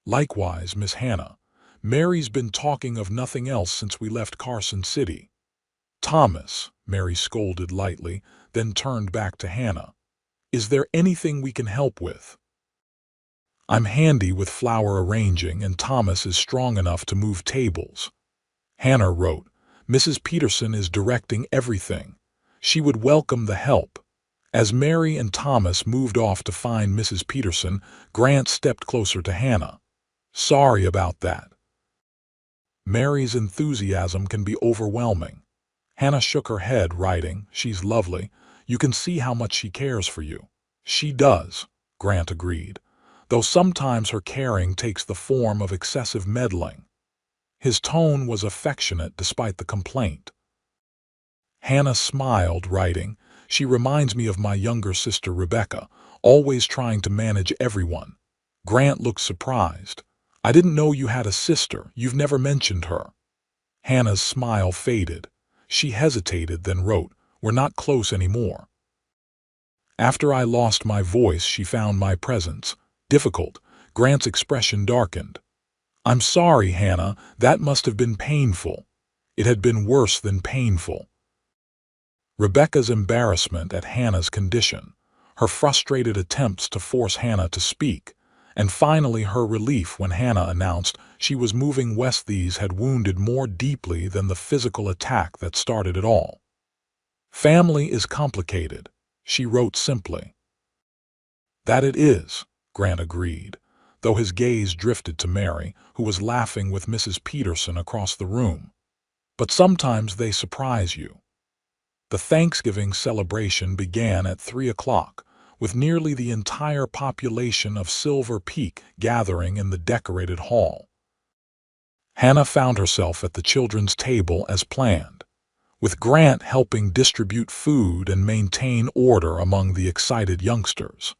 "Likewise, Miss Hannah. Mary's been talking of nothing else since we left Carson City." "Thomas," Mary scolded lightly, then turned back to Hannah. "Is there anything we can help with?" "I'm handy with flower arranging, and Thomas is strong enough to move tables." Hannah wrote, "Mrs. Peterson is directing everything. She would welcome the help." As Mary and Thomas moved off to find Mrs. Peterson, Grant stepped closer to Hannah. "Sorry about that." Mary's enthusiasm can be overwhelming. Hannah shook her head, writing, "She's lovely. You can see how much she cares for you." "She does," Grant agreed, "though sometimes her caring takes the form of excessive meddling." His tone was affectionate despite the complaint. Hannah smiled, writing, "She reminds me of my younger sister Rebecca, always trying to manage everyone." Grant looked surprised. "I didn't know you had a sister. You've never mentioned her." Hannah's smile faded. She hesitated, then wrote, "We're not close anymore. After I lost my voice, she found my presence difficult." Grant's expression darkened. "I'm sorry, Hannah. That must have been painful." It had been worse than painful. Rebecca's embarrassment at Hannah's condition, her frustrated attempts to force Hannah to speak, and finally her relief when Hannah announced she was moving west, these had wounded more deeply than the physical attack that started it all. "Family is complicated," she wrote simply. "That it is," Grant agreed, though his gaze drifted to Mary, who was laughing with Mrs. Peterson across the room. "But sometimes they surprise you." The Thanksgiving celebration began at 3 o'clock, with nearly the entire population of Silver Peak gathering in the decorated hall. Hannah found herself at the children's table as planned, with Grant helping distribute food and maintain order among the excited youngsters.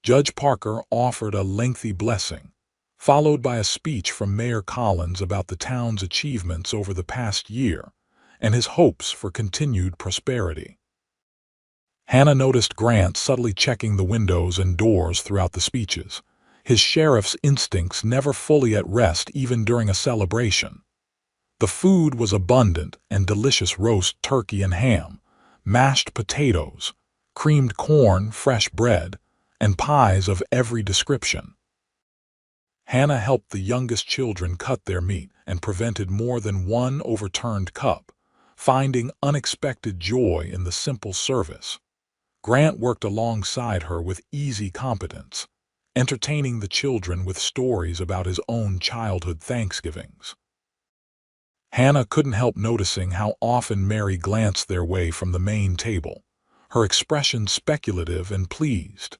Judge Parker offered a lengthy blessing, followed by a speech from Mayor Collins about the town's achievements over the past year and his hopes for continued prosperity. Hannah noticed Grant subtly checking the windows and doors throughout the speeches, his sheriff's instincts never fully at rest even during a celebration. The food was abundant and delicious: roast turkey and ham, mashed potatoes, creamed corn, fresh bread, and pies of every description. Hannah helped the youngest children cut their meat and prevented more than one overturned cup, finding unexpected joy in the simple service. Grant worked alongside her with easy competence, entertaining the children with stories about his own childhood Thanksgivings. Hannah couldn't help noticing how often Mary glanced their way from the main table, her expression speculative and pleased.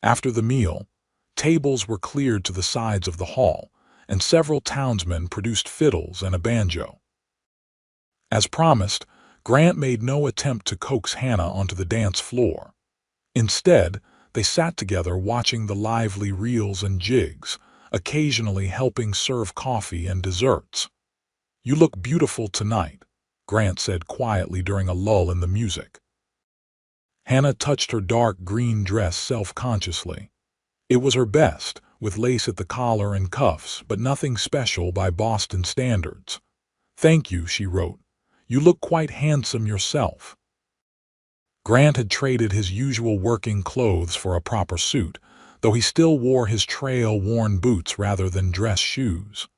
After the meal, tables were cleared to the sides of the hall, and several townsmen produced fiddles and a banjo. As promised, Grant made no attempt to coax Hannah onto the dance floor. Instead, they sat together watching the lively reels and jigs, occasionally helping serve coffee and desserts. "You look beautiful tonight," Grant said quietly during a lull in the music. Hannah touched her dark green dress self-consciously. It was her best, with lace at the collar and cuffs, but nothing special by Boston standards. "Thank you," she wrote. "You look quite handsome yourself." Grant had traded his usual working clothes for a proper suit, though he still wore his trail-worn boots rather than dress shoes.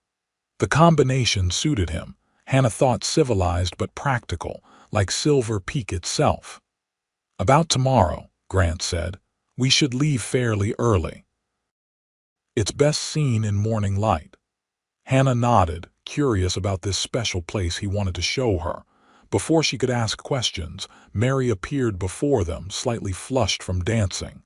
The combination suited him, Hannah thought, civilized but practical, like Silver Peak itself. "About tomorrow," Grant said, "we should leave fairly early. It's best seen in morning light." Hannah nodded, curious about this special place he wanted to show her. Before she could ask questions, Mary appeared before them, slightly flushed from dancing.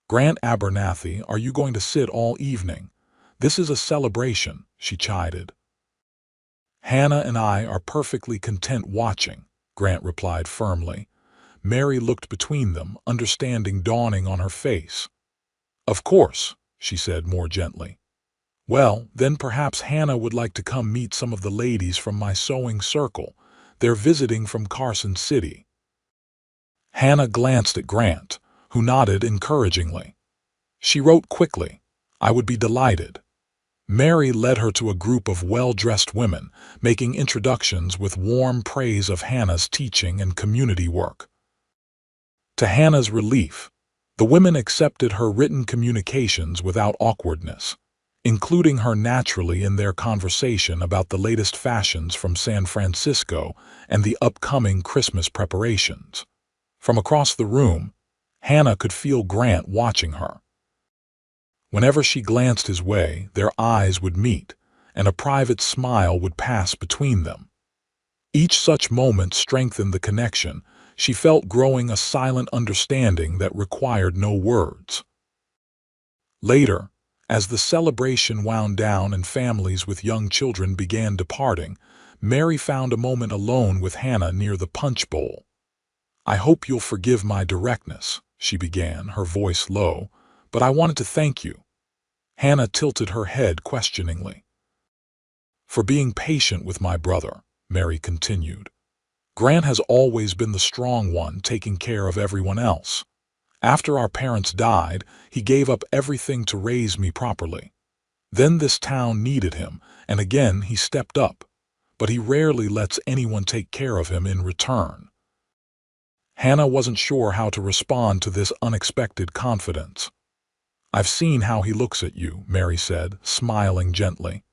"Grant Abernathy, are you going to sit all evening? This is a celebration," she chided. "Hannah and I are perfectly content watching," Grant replied firmly. Mary looked between them, understanding dawning on her face. "Of course," she said more gently. "Well, then perhaps Hannah would like to come meet some of the ladies from my sewing circle. They're visiting from Carson City." Hannah glanced at Grant, who nodded encouragingly. She wrote quickly, "I would be delighted." Mary led her to a group of well-dressed women, making introductions with warm praise of Hannah's teaching and community work. To Hannah's relief, the women accepted her written communications without awkwardness, including her naturally in their conversation about the latest fashions from San Francisco and the upcoming Christmas preparations. From across the room, Hannah could feel Grant watching her. Whenever she glanced his way, their eyes would meet, and a private smile would pass between them. Each such moment strengthened the connection, She felt growing a silent understanding that required no words. Later, as the celebration wound down and families with young children began departing, Mary found a moment alone with Hannah near the punch bowl. "I hope you'll forgive my directness," she began, her voice low, "but I wanted to thank you." Hannah tilted her head questioningly. "For being patient with my brother," Mary continued. "Grant has always been the strong one, taking care of everyone else. After our parents died, he gave up everything to raise me properly. Then this town needed him, and again he stepped up. But he rarely lets anyone take care of him in return." Hannah wasn't sure how to respond to this unexpected confidence. "I've seen how he looks at you," Mary said, smiling gently.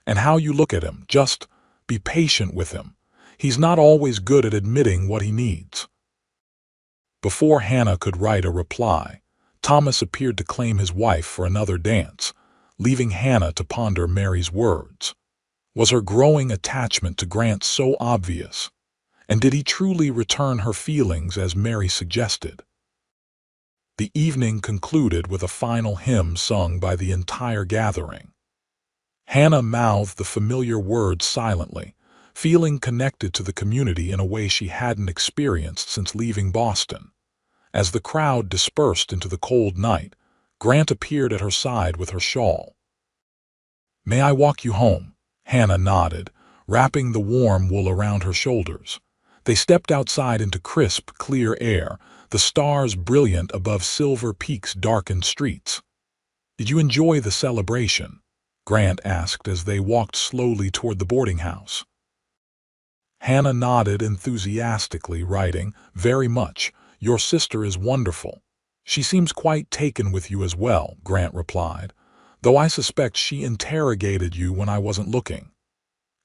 "And how you look at him. Just be patient with him. He's not always good at admitting what he needs." Before Hannah could write a reply, Thomas appeared to claim his wife for another dance, leaving Hannah to ponder Mary's words. Was her growing attachment to Grant so obvious? And did he truly return her feelings as Mary suggested? The evening concluded with a final hymn sung by the entire gathering. Hannah mouthed the familiar words silently, feeling connected to the community in a way she hadn't experienced since leaving Boston. As the crowd dispersed into the cold night, Grant appeared at her side with her shawl. "May I walk you home?" Hannah nodded, wrapping the warm wool around her shoulders. They stepped outside into crisp, clear air, the stars brilliant above Silver Peak's darkened streets. "Did you enjoy the celebration?" Grant asked as they walked slowly toward the boarding house. Hannah nodded enthusiastically, writing, "Very much. Your sister is wonderful." "She seems quite taken with you as well," Grant replied, "though I suspect she interrogated you when I wasn't looking."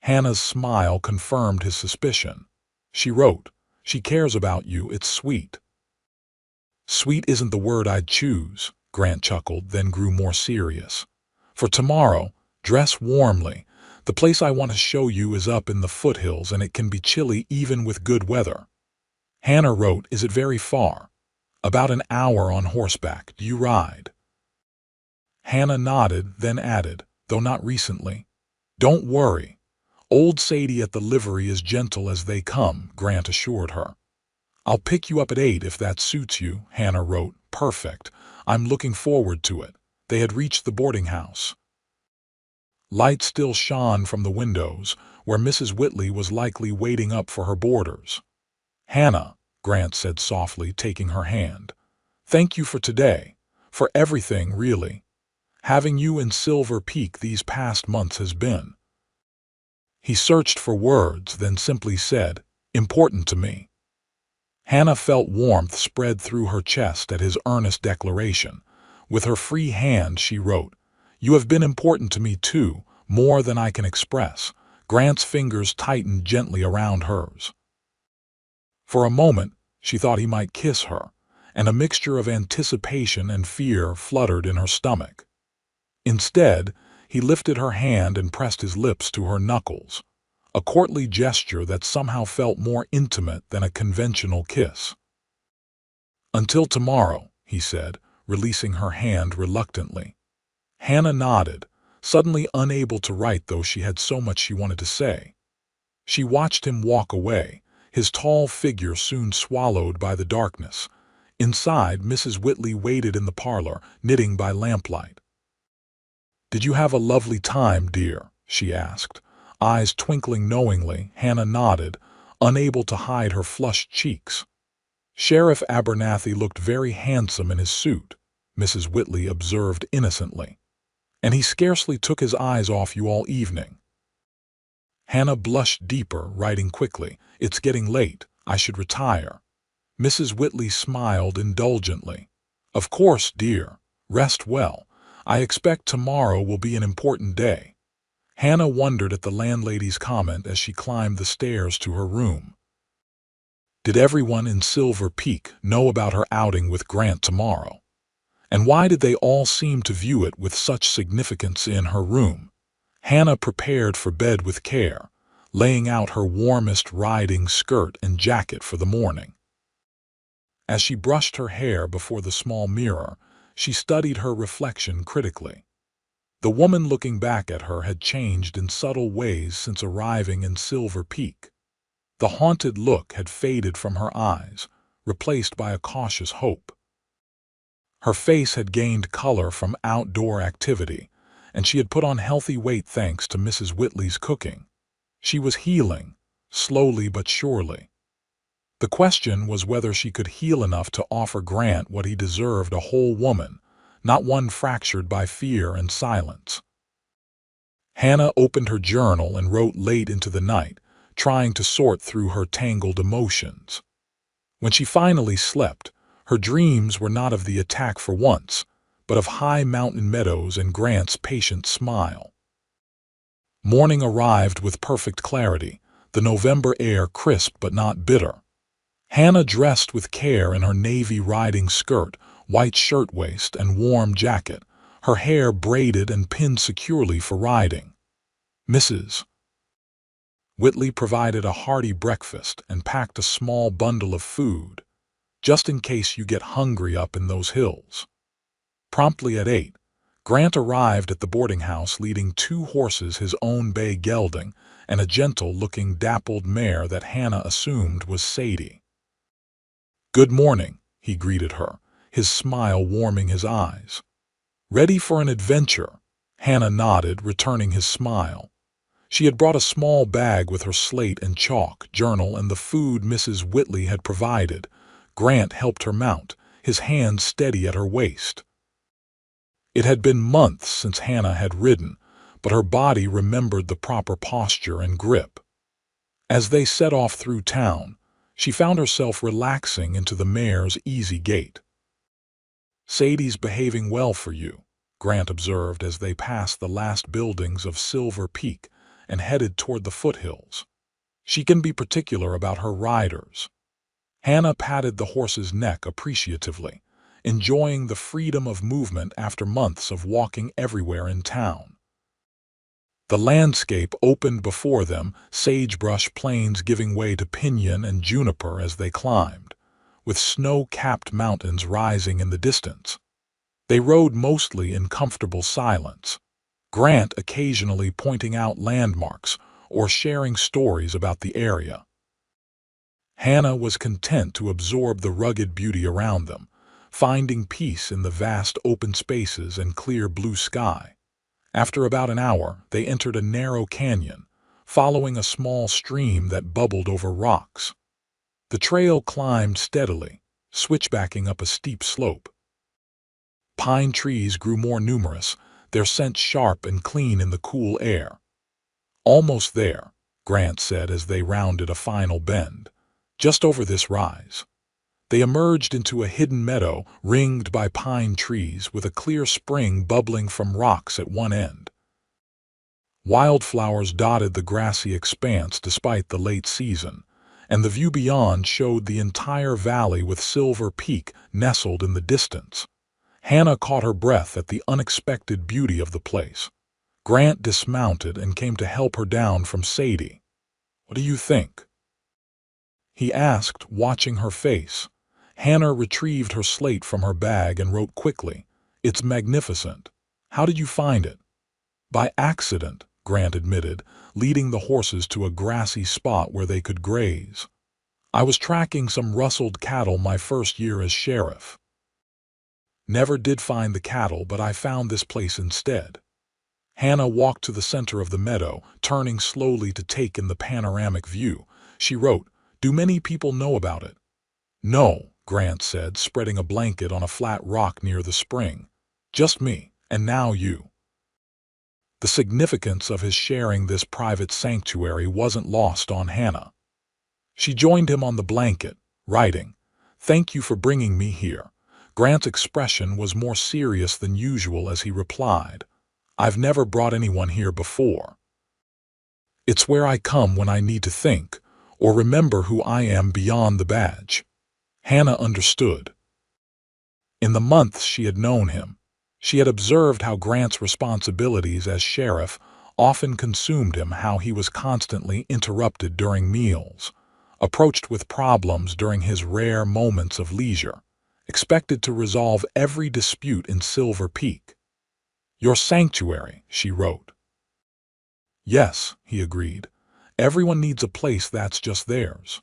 Hannah's smile confirmed his suspicion. She wrote, "She cares about you, it's sweet." "Sweet isn't the word I'd choose," Grant chuckled, then grew more serious. "For tomorrow, dress warmly. The place I want to show you is up in the foothills and it can be chilly even with good weather." Hannah wrote, "Is it very far?" "About an hour on horseback. Do you ride?" Hannah nodded, then added, "Though not recently." "Don't worry. Old Sadie at the livery is gentle as they come," Grant assured her. "I'll pick you up at 8 if that suits you," Hannah wrote. "Perfect. I'm looking forward to it." They had reached the boarding house. Light still shone from the windows, where Mrs. Whitley was likely waiting up for her boarders. "Hannah," Grant said softly, taking her hand. "Thank you for today. For everything, really. Having you in Silver Peak these past months has been—" He searched for words, then simply said, "important to me." Hannah felt warmth spread through her chest at his earnest declaration. With her free hand she wrote, "You have been important to me too, more than I can express." Grant's fingers tightened gently around hers. For a moment, she thought he might kiss her, and a mixture of anticipation and fear fluttered in her stomach. Instead, he lifted her hand and pressed his lips to her knuckles, a courtly gesture that somehow felt more intimate than a conventional kiss. "Until tomorrow," he said, releasing her hand reluctantly. Hannah nodded, suddenly unable to write though she had so much she wanted to say. She watched him walk away, his tall figure soon swallowed by the darkness. Inside, Mrs. Whitley waited in the parlor, knitting by lamplight. "Did you have a lovely time, dear?" she asked, eyes twinkling knowingly. Hannah nodded, unable to hide her flushed cheeks. "Sheriff Abernathy looked very handsome in his suit," Mrs. Whitley observed innocently. "And he scarcely took his eyes off you all evening." Hannah blushed deeper, writing quickly, "It's getting late. I should retire." Mrs. Whitley smiled indulgently. "Of course, dear. Rest well. I expect tomorrow will be an important day." Hannah wondered at the landlady's comment as she climbed the stairs to her room. Did everyone in Silver Peak know about her outing with Grant tomorrow? And why did they all seem to view it with such significance in her room? Hannah prepared for bed with care, laying out her warmest riding skirt and jacket for the morning. As she brushed her hair before the small mirror, she studied her reflection critically. The woman looking back at her had changed in subtle ways since arriving in Silver Peak. The haunted look had faded from her eyes, replaced by a cautious hope. Her face had gained color from outdoor activity, and she had put on healthy weight thanks to Mrs. Whitley's cooking. She was healing, slowly but surely. The question was whether she could heal enough to offer Grant what he deserved, a whole woman, not one fractured by fear and silence. Hannah opened her journal and wrote late into the night, trying to sort through her tangled emotions. When she finally slept, her dreams were not of the attack for once, but of high mountain meadows and Grant's patient smile. Morning arrived with perfect clarity, the November air crisp but not bitter. Hannah dressed with care in her navy riding skirt, white shirtwaist, and warm jacket, her hair braided and pinned securely for riding. Mrs. Whitley provided a hearty breakfast and packed a small bundle of food, just in case you get hungry up in those hills. Promptly at 8, Grant arrived at the boarding house leading 2 horses, his own bay gelding, and a gentle-looking dappled mare that Hannah assumed was Sadie. "Good morning," he greeted her, his smile warming his eyes. "Ready for an adventure?" Hannah nodded, returning his smile. She had brought a small bag with her slate and chalk, journal, and the food Mrs. Whitley had provided. Grant helped her mount, his hand steady at her waist. It had been months since Hannah had ridden, but her body remembered the proper posture and grip. As they set off through town, she found herself relaxing into the mare's easy gait. "Sadie's behaving well for you," Grant observed as they passed the last buildings of Silver Peak and headed toward the foothills. "She can be particular about her riders." Hannah patted the horse's neck appreciatively, enjoying the freedom of movement after months of walking everywhere in town. The landscape opened before them, sagebrush plains giving way to pinyon and juniper as they climbed, with snow-capped mountains rising in the distance. They rode mostly in comfortable silence, Grant occasionally pointing out landmarks or sharing stories about the area. Hannah was content to absorb the rugged beauty around them, finding peace in the vast open spaces and clear blue sky. After about an hour, they entered a narrow canyon, following a small stream that bubbled over rocks. The trail climbed steadily, switchbacking up a steep slope. Pine trees grew more numerous, their scent sharp and clean in the cool air. "Almost there," Grant said as they rounded a final bend. "Just over this rise." They emerged into a hidden meadow ringed by pine trees with a clear spring bubbling from rocks at one end. Wildflowers dotted the grassy expanse despite the late season, and the view beyond showed the entire valley with Silver Peak nestled in the distance. Hannah caught her breath at the unexpected beauty of the place. Grant dismounted and came to help her down from Sadie. "What do you think?" he asked, watching her face. Hannah retrieved her slate from her bag and wrote quickly, "It's magnificent. How did you find it?" "By accident," Grant admitted, leading the horses to a grassy spot where they could graze. "I was tracking some rustled cattle my first year as sheriff. Never did find the cattle, but I found this place instead." Hannah walked to the center of the meadow, turning slowly to take in the panoramic view. She wrote, "Do many people know about it?" "No," Grant said, spreading a blanket on a flat rock near the spring. "Just me, and now you." The significance of his sharing this private sanctuary wasn't lost on Hannah. She joined him on the blanket, writing, "Thank you for bringing me here." Grant's expression was more serious than usual as he replied, "I've never brought anyone here before. It's where I come when I need to think, or remember who I am beyond the badge." Hannah understood. In the months she had known him, she had observed how Grant's responsibilities as sheriff often consumed him, how he was constantly interrupted during meals, approached with problems during his rare moments of leisure, expected to resolve every dispute in Silver Peak. "Your sanctuary," she wrote. "Yes," he agreed. "Everyone needs a place that's just theirs."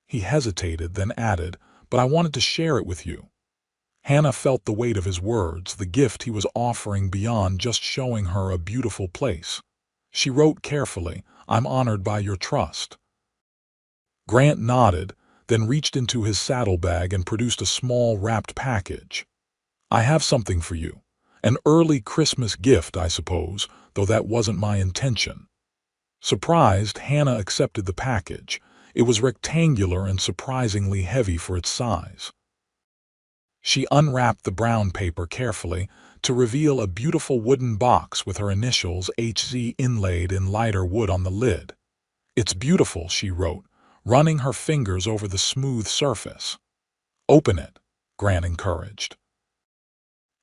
He hesitated, then added, "But I wanted to share it with you." Hannah felt the weight of his words, the gift he was offering beyond just showing her a beautiful place. She wrote carefully, "I'm honored by your trust." Grant nodded, then reached into his saddlebag and produced a small wrapped package. "I have something for you. An early Christmas gift, I suppose, though that wasn't my intention." Surprised, Hannah accepted the package. It was rectangular and surprisingly heavy for its size. She unwrapped the brown paper carefully to reveal a beautiful wooden box with her initials HZ inlaid in lighter wood on the lid. "It's beautiful," she wrote, running her fingers over the smooth surface. "Open it," Grant encouraged.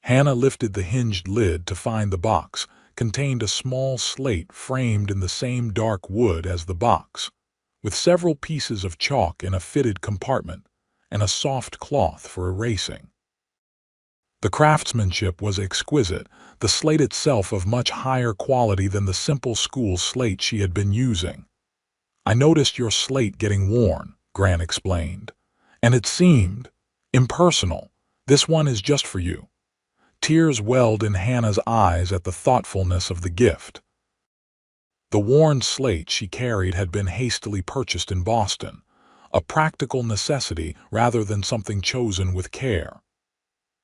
Hannah lifted the hinged lid to find the box contained a small slate framed in the same dark wood as the box, with several pieces of chalk in a fitted compartment and a soft cloth for erasing. The craftsmanship was exquisite, the slate itself of much higher quality than the simple school slate she had been using. "I noticed your slate getting worn," Grant explained, "and it seemed impersonal. This one is just for you." Tears welled in Hannah's eyes at the thoughtfulness of the gift. The worn slate she carried had been hastily purchased in Boston, a practical necessity rather than something chosen with care.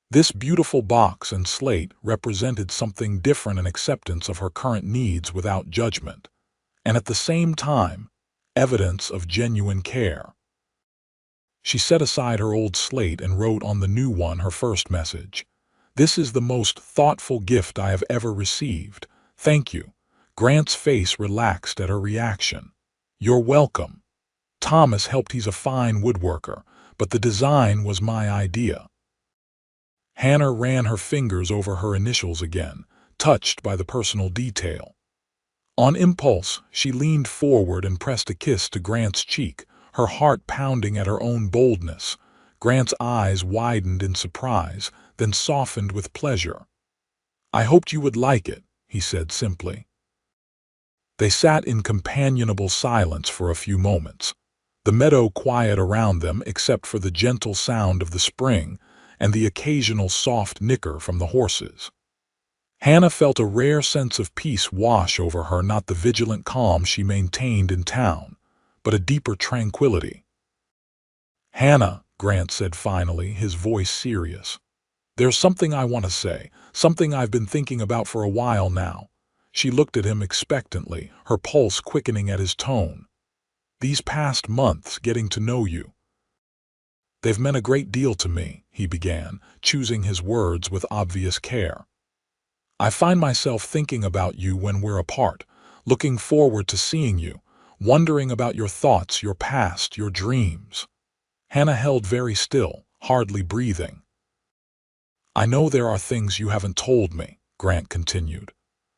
This beautiful box and slate represented something different, an acceptance of her current needs without judgment, and at the same time, evidence of genuine care. She set aside her old slate and wrote on the new one her first message. "This is the most thoughtful gift I have ever received. Thank you." Grant's face relaxed at her reaction. "You're welcome. Thomas helped. He's a fine woodworker, but the design was my idea." Hannah ran her fingers over her initials again, touched by the personal detail. On impulse, she leaned forward and pressed a kiss to Grant's cheek, her heart pounding at her own boldness. Grant's eyes widened in surprise, then softened with pleasure. "I hoped you would like it," he said simply. They sat in companionable silence for a few moments, the meadow quiet around them except for the gentle sound of the spring and the occasional soft nicker from the horses. Hannah felt a rare sense of peace wash over her, not the vigilant calm she maintained in town, but a deeper tranquility. "Hannah," Grant said finally, his voice serious, "there's something I want to say, something I've been thinking about for a while now." She looked at him expectantly, her pulse quickening at his tone. "These past months, getting to know you, they've meant a great deal to me," he began, choosing his words with obvious care. "I find myself thinking about you when we're apart, looking forward to seeing you, wondering about your thoughts, your past, your dreams." Hannah held very still, hardly breathing. "I know there are things you haven't told me," Grant continued.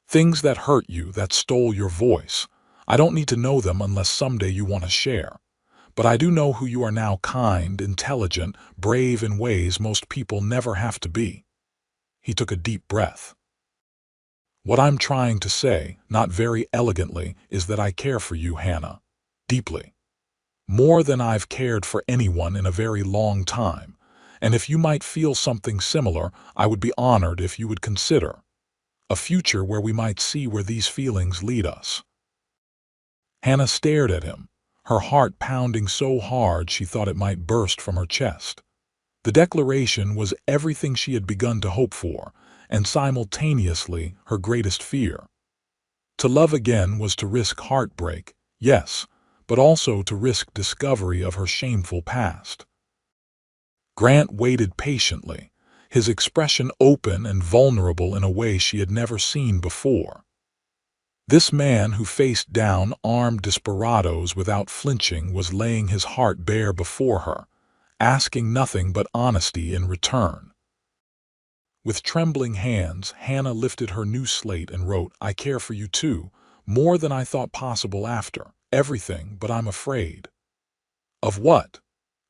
"Things that hurt you, that stole your voice. I don't need to know them unless someday you want to share. But I do know who you are now: kind, intelligent, brave in ways most people never have to be." He took a deep breath. "What I'm trying to say, not very elegantly, is that I care for you, Hannah. Deeply. More than I've cared for anyone in a very long time. And if you might feel something similar, I would be honored if you would consider a future where we might see where these feelings lead us." Hannah stared at him, her heart pounding so hard she thought it might burst from her chest. The declaration was everything she had begun to hope for, and simultaneously her greatest fear. To love again was to risk heartbreak, yes, but also to risk discovery of her shameful past. Grant waited patiently, his expression open and vulnerable in a way she had never seen before. This man who faced down armed desperados without flinching was laying his heart bare before her, asking nothing but honesty in return. With trembling hands, Hannah lifted her new slate and wrote, "I care for you too, more than I thought possible after everything, but I'm afraid." Of what?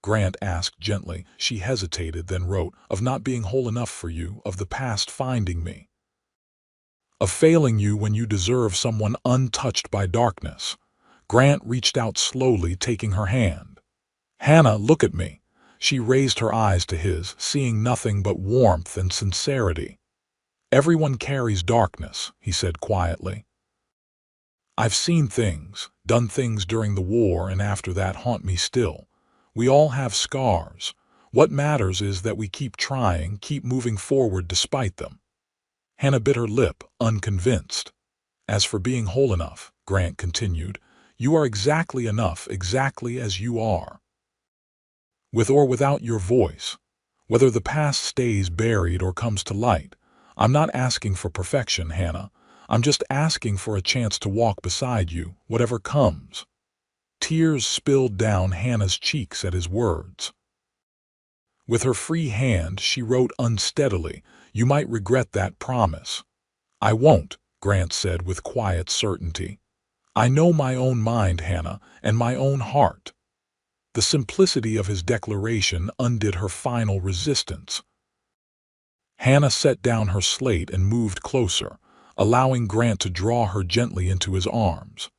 Grant asked gently. She hesitated, then wrote, of not being whole enough for you, of the past finding me. Of failing you when you deserve someone untouched by darkness. Grant reached out slowly, taking her hand. Hannah, look at me. She raised her eyes to his, seeing nothing but warmth and sincerity. Everyone carries darkness, he said quietly. I've seen things, done things during the war and after that haunt me still. We all have scars. What matters is that we keep trying, keep moving forward despite them. Hannah bit her lip, unconvinced. As for being whole enough, Grant continued, you are exactly enough, exactly as you are. With or without your voice, whether the past stays buried or comes to light. I'm not asking for perfection, Hannah. I'm just asking for a chance to walk beside you, whatever comes. Tears spilled down Hannah's cheeks at his words. With her free hand, she wrote unsteadily, you might regret that promise. I won't, Grant said with quiet certainty. I know my own mind, Hannah, and my own heart. The simplicity of his declaration undid her final resistance. Hannah set down her slate and moved closer, allowing Grant to draw her gently into his arms.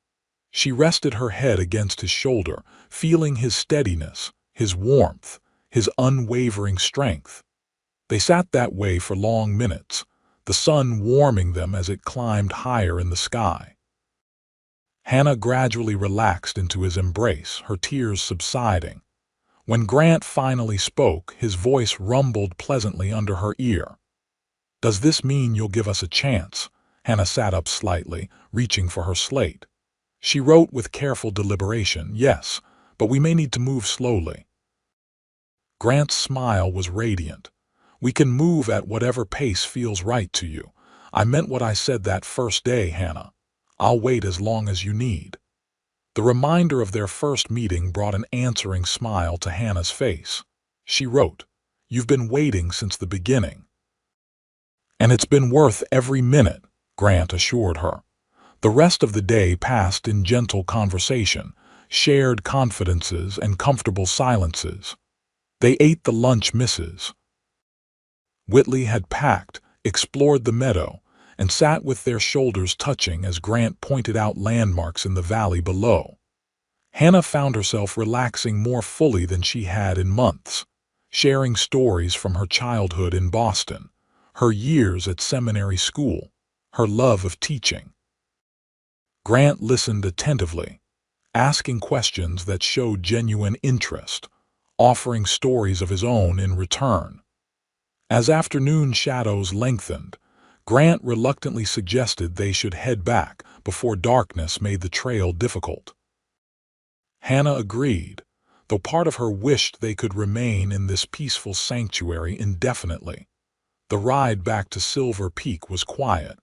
She rested her head against his shoulder, feeling his steadiness, his warmth, his unwavering strength. They sat that way for long minutes, the sun warming them as it climbed higher in the sky. Hannah gradually relaxed into his embrace, her tears subsiding. When Grant finally spoke, his voice rumbled pleasantly under her ear. Does this mean you'll give us a chance? Hannah sat up slightly, reaching for her slate. She wrote with careful deliberation, yes, but we may need to move slowly. Grant's smile was radiant. We can move at whatever pace feels right to you. I meant what I said that first day, Hannah. I'll wait as long as you need. The reminder of their first meeting brought an answering smile to Hannah's face. She wrote, you've been waiting since the beginning. And it's been worth every minute, Grant assured her. The rest of the day passed in gentle conversation, shared confidences and comfortable silences. They ate the lunch Mrs. Whitley had packed, explored the meadow, and sat with their shoulders touching as Grant pointed out landmarks in the valley below. Hannah found herself relaxing more fully than she had in months, sharing stories from her childhood in Boston, her years at seminary school, her love of teaching. Grant listened attentively, asking questions that showed genuine interest, offering stories of his own in return. As afternoon shadows lengthened, Grant reluctantly suggested they should head back before darkness made the trail difficult. Hannah agreed, though part of her wished they could remain in this peaceful sanctuary indefinitely. The ride back to Silver Peak was quiet,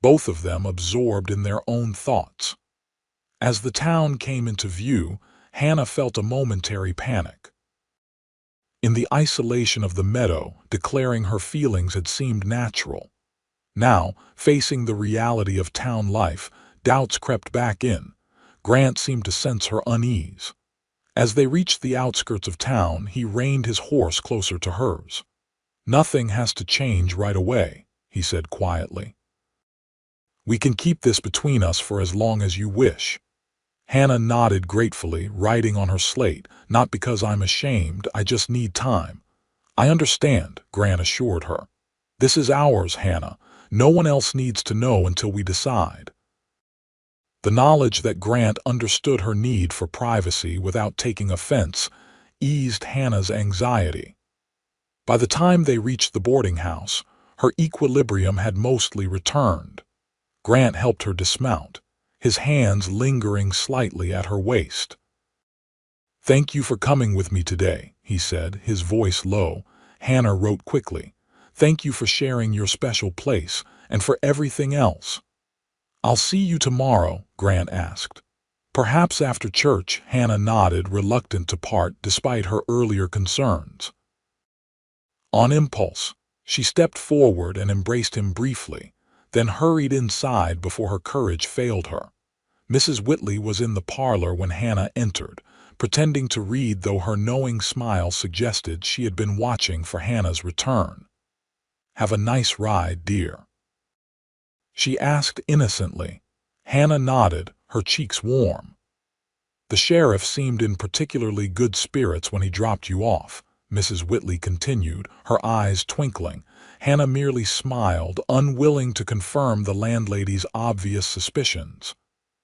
both of them absorbed in their own thoughts. As the town came into view, Hannah felt a momentary panic. In the isolation of the meadow, declaring her feelings had seemed natural. Now, facing the reality of town life, doubts crept back in. Grant seemed to sense her unease. As they reached the outskirts of town, he reined his horse closer to hers. Nothing has to change right away, he said quietly. We can keep this between us for as long as you wish. Hannah nodded gratefully, writing on her slate, not because I'm ashamed, I just need time. I understand, Grant assured her. This is ours, Hannah. No one else needs to know until we decide. The knowledge that Grant understood her need for privacy without taking offense eased Hannah's anxiety. By the time they reached the boarding house, her equilibrium had mostly returned. Grant helped her dismount, his hands lingering slightly at her waist. Thank you for coming with me today, he said, his voice low. Hannah wrote quickly. Thank you for sharing your special place and for everything else. I'll see you tomorrow, Grant asked. Perhaps after church, Hannah nodded, reluctant to part despite her earlier concerns. On impulse, she stepped forward and embraced him briefly, then hurried inside before her courage failed her. Mrs. Whitley was in the parlor when Hannah entered, pretending to read though her knowing smile suggested she had been watching for Hannah's return. "Have a nice ride, dear?" she asked innocently. Hannah nodded, her cheeks warm. "The sheriff seemed in particularly good spirits when he dropped you off," Mrs. Whitley continued, her eyes twinkling. Hannah merely smiled, unwilling to confirm the landlady's obvious suspicions.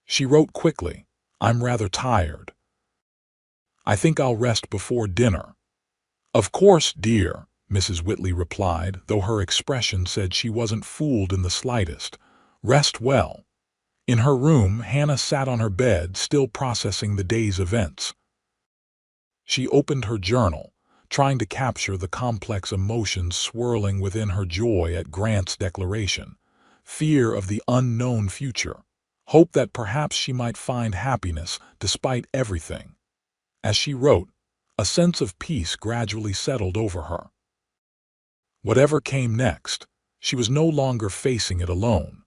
She wrote quickly, "I'm rather tired. I think I'll rest before dinner." "Of course, dear," Mrs. Whitley replied, though her expression said she wasn't fooled in the slightest. "Rest well." In her room, Hannah sat on her bed, still processing the day's events. She opened her journal, trying to capture the complex emotions swirling within her: joy at Grant's declaration, fear of the unknown future, hope that perhaps she might find happiness despite everything. As she wrote, a sense of peace gradually settled over her. Whatever came next, she was no longer facing it alone.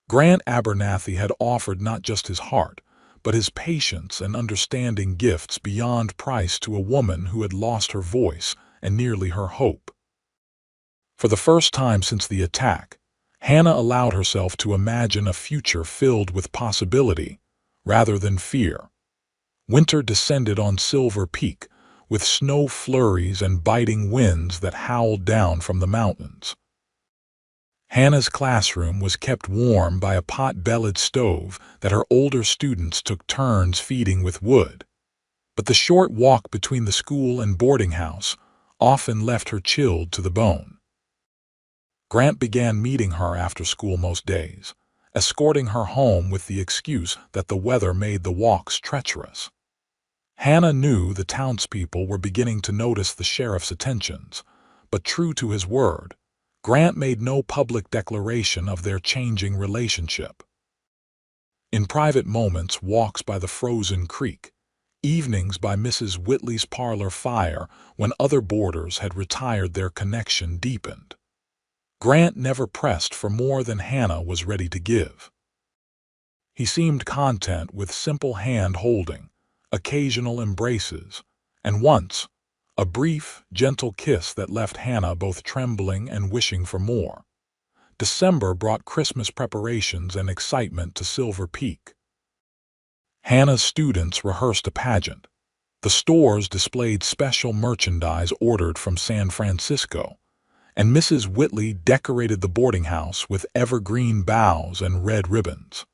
Grant Abernathy had offered not just his heart, but his patience and understanding, gifts beyond price to a woman who had lost her voice and nearly her hope. For the first time since the attack, Hannah allowed herself to imagine a future filled with possibility rather than fear. Winter descended on Silver Peak, with snow flurries and biting winds that howled down from the mountains. Hannah's classroom was kept warm by a pot-bellied stove that her older students took turns feeding with wood. But the short walk between the school and boarding house often left her chilled to the bone. Grant began meeting her after school most days, escorting her home with the excuse that the weather made the walks treacherous. Hannah knew the townspeople were beginning to notice the sheriff's attentions, but true to his word, Grant made no public declaration of their changing relationship. In private moments, walks by the frozen creek, evenings by Mrs. Whitley's parlor fire when other boarders had retired, their connection deepened. Grant never pressed for more than Hannah was ready to give. He seemed content with simple hand-holding, occasional embraces, and once, a brief, gentle kiss that left Hannah both trembling and wishing for more. December brought Christmas preparations and excitement to Silver Peak. Hannah's students rehearsed a pageant. The stores displayed special merchandise ordered from San Francisco, and Mrs. Whitley decorated the boarding house with evergreen boughs and red ribbons.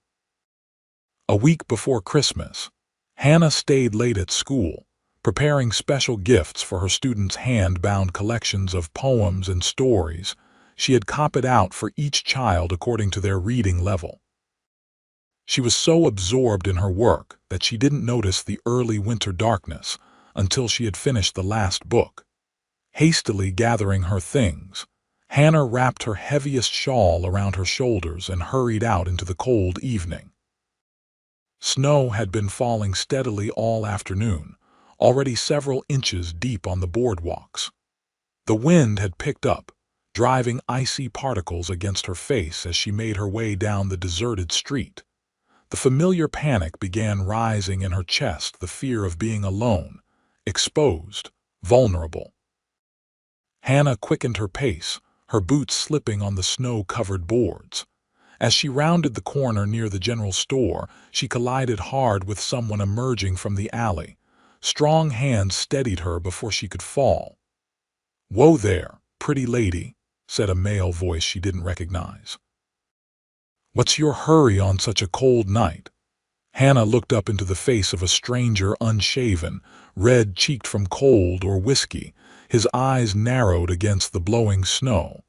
A week before Christmas, Hannah stayed late at school, preparing special gifts for her students' hand-bound collections of poems and stories she had copied out for each child according to their reading level. She was so absorbed in her work that she didn't notice the early winter darkness until she had finished the last book. Hastily gathering her things, Hannah wrapped her heaviest shawl around her shoulders and hurried out into the cold evening. Snow had been falling steadily all afternoon, already several inches deep on the boardwalks. The wind had picked up, driving icy particles against her face as she made her way down the deserted street. The familiar panic began rising in her chest, the fear of being alone, exposed, vulnerable. Hannah quickened her pace, her boots slipping on the snow-covered boards. As she rounded the corner near the general store, she collided hard with someone emerging from the alley. Strong hands steadied her before she could fall. "Whoa there, pretty lady," said a male voice she didn't recognize. "What's your hurry on such a cold night?" Hannah looked up into the face of a stranger, unshaven, red-cheeked from cold or whiskey. His eyes narrowed against the blowing snow.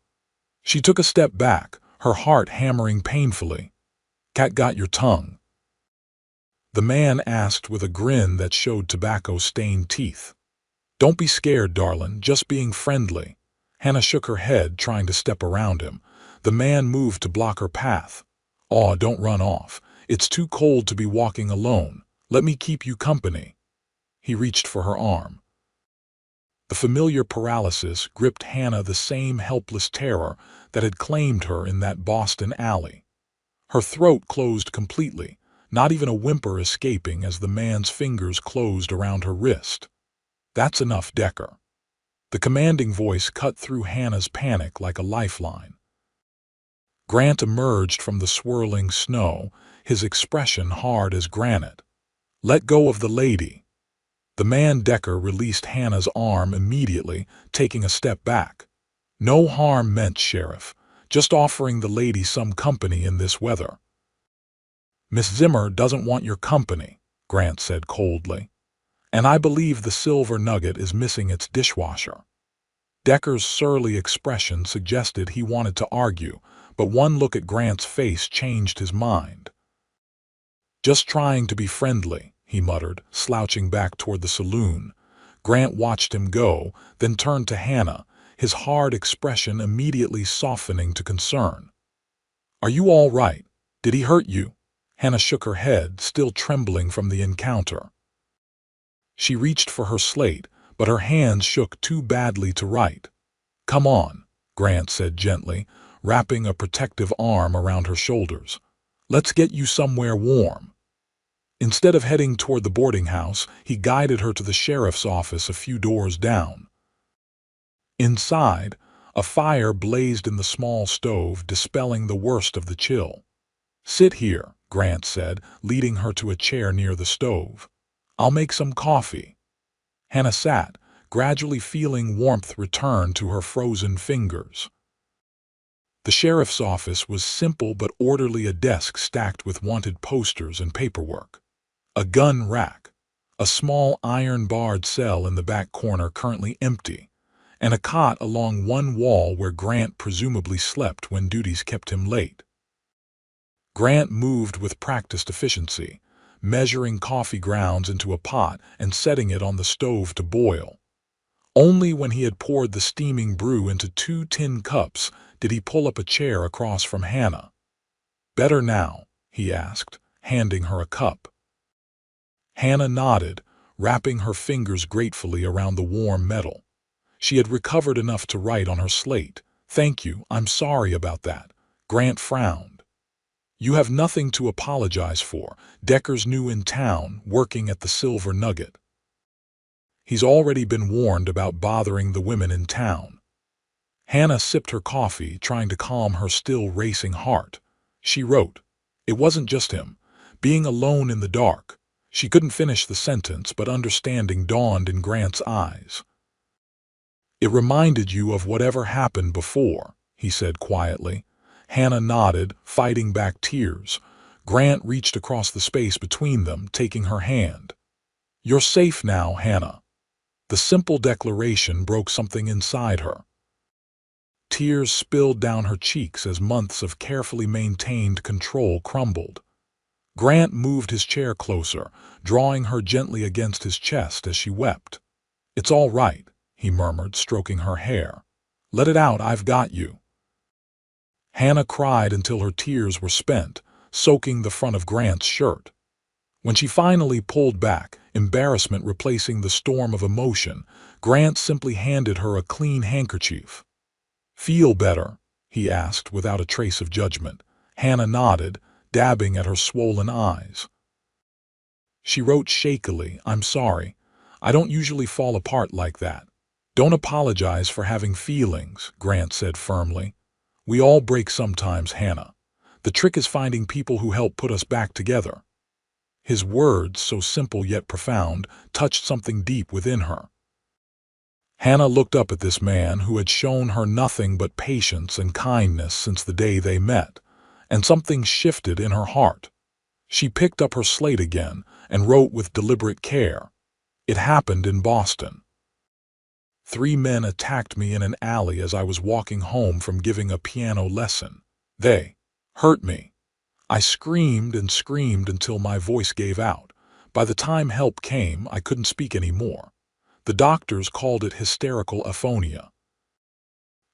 She took a step back, her heart hammering painfully. "Cat got your tongue?" the man asked with a grin that showed tobacco-stained teeth. "Don't be scared, darling, just being friendly." Hannah shook her head, trying to step around him. The man moved to block her path. "Aw, don't run off. It's too cold to be walking alone. Let me keep you company." He reached for her arm. The familiar paralysis gripped Hannah, the same helpless terror that had claimed her in that Boston alley. Her throat closed completely, not even a whimper escaping as the man's fingers closed around her wrist. "That's enough, Decker." The commanding voice cut through Hannah's panic like a lifeline. Grant emerged from the swirling snow, his expression hard as granite. "Let go of the lady." The man Decker released Hannah's arm immediately, taking a step back. "No harm meant, Sheriff. Just offering the lady some company in this weather." "Miss Zimmer doesn't want your company," Grant said coldly. "And I believe the silver nugget is missing its dishwasher." Decker's surly expression suggested he wanted to argue, but one look at Grant's face changed his mind. "Just trying to be friendly," he muttered, slouching back toward the saloon. Grant watched him go, then turned to Hannah, his hard expression immediately softening to concern. "Are you all right? Did he hurt you?" Hannah shook her head, still trembling from the encounter. She reached for her slate, but her hands shook too badly to write. "Come on," Grant said gently, wrapping a protective arm around her shoulders. "Let's get you somewhere warm." Instead of heading toward the boarding house, he guided her to the sheriff's office a few doors down. Inside, a fire blazed in the small stove, dispelling the worst of the chill. "Sit here," Grant said, leading her to a chair near the stove. "I'll make some coffee." Hannah sat, gradually feeling warmth return to her frozen fingers. The sheriff's office was simple but orderly, a desk stacked with wanted posters and paperwork. A gun rack, a small iron-barred cell in the back corner currently empty, and a cot along one wall where Grant presumably slept when duties kept him late. Grant moved with practiced efficiency, measuring coffee grounds into a pot and setting it on the stove to boil. Only when he had poured the steaming brew into 2 tin cups did he pull up a chair across from Hannah. "Better now?" he asked, handing her a cup. Hannah nodded, wrapping her fingers gratefully around the warm metal. She had recovered enough to write on her slate. "Thank you, I'm sorry about that." Grant frowned. "You have nothing to apologize for. Decker's new in town, working at the Silver Nugget. He's already been warned about bothering the women in town." Hannah sipped her coffee, trying to calm her still racing heart. She wrote, "It wasn't just him. Being alone in the dark." She couldn't finish the sentence, but understanding dawned in Grant's eyes. "It reminded you of whatever happened before," he said quietly. Hannah nodded, fighting back tears. Grant reached across the space between them, taking her hand. "You're safe now, Hannah." The simple declaration broke something inside her. Tears spilled down her cheeks as months of carefully maintained control crumbled. Grant moved his chair closer, drawing her gently against his chest as she wept. "It's all right," he murmured, stroking her hair. "Let it out, I've got you." Hannah cried until her tears were spent, soaking the front of Grant's shirt. When she finally pulled back, embarrassment replacing the storm of emotion, Grant simply handed her a clean handkerchief. "Feel better?" he asked without a trace of judgment. Hannah nodded, dabbing at her swollen eyes. She wrote shakily, "I'm sorry. I don't usually fall apart like that." "Don't apologize for having feelings," Grant said firmly. "We all break sometimes, Hannah. The trick is finding people who help put us back together." His words, so simple yet profound, touched something deep within her. Hannah looked up at this man who had shown her nothing but patience and kindness since the day they met, and something shifted in her heart. She picked up her slate again and wrote with deliberate care. "It happened in Boston. 3 men attacked me in an alley as I was walking home from giving a piano lesson. They hurt me. I screamed and screamed until my voice gave out. By the time help came, I couldn't speak anymore. The doctors called it hysterical aphonia."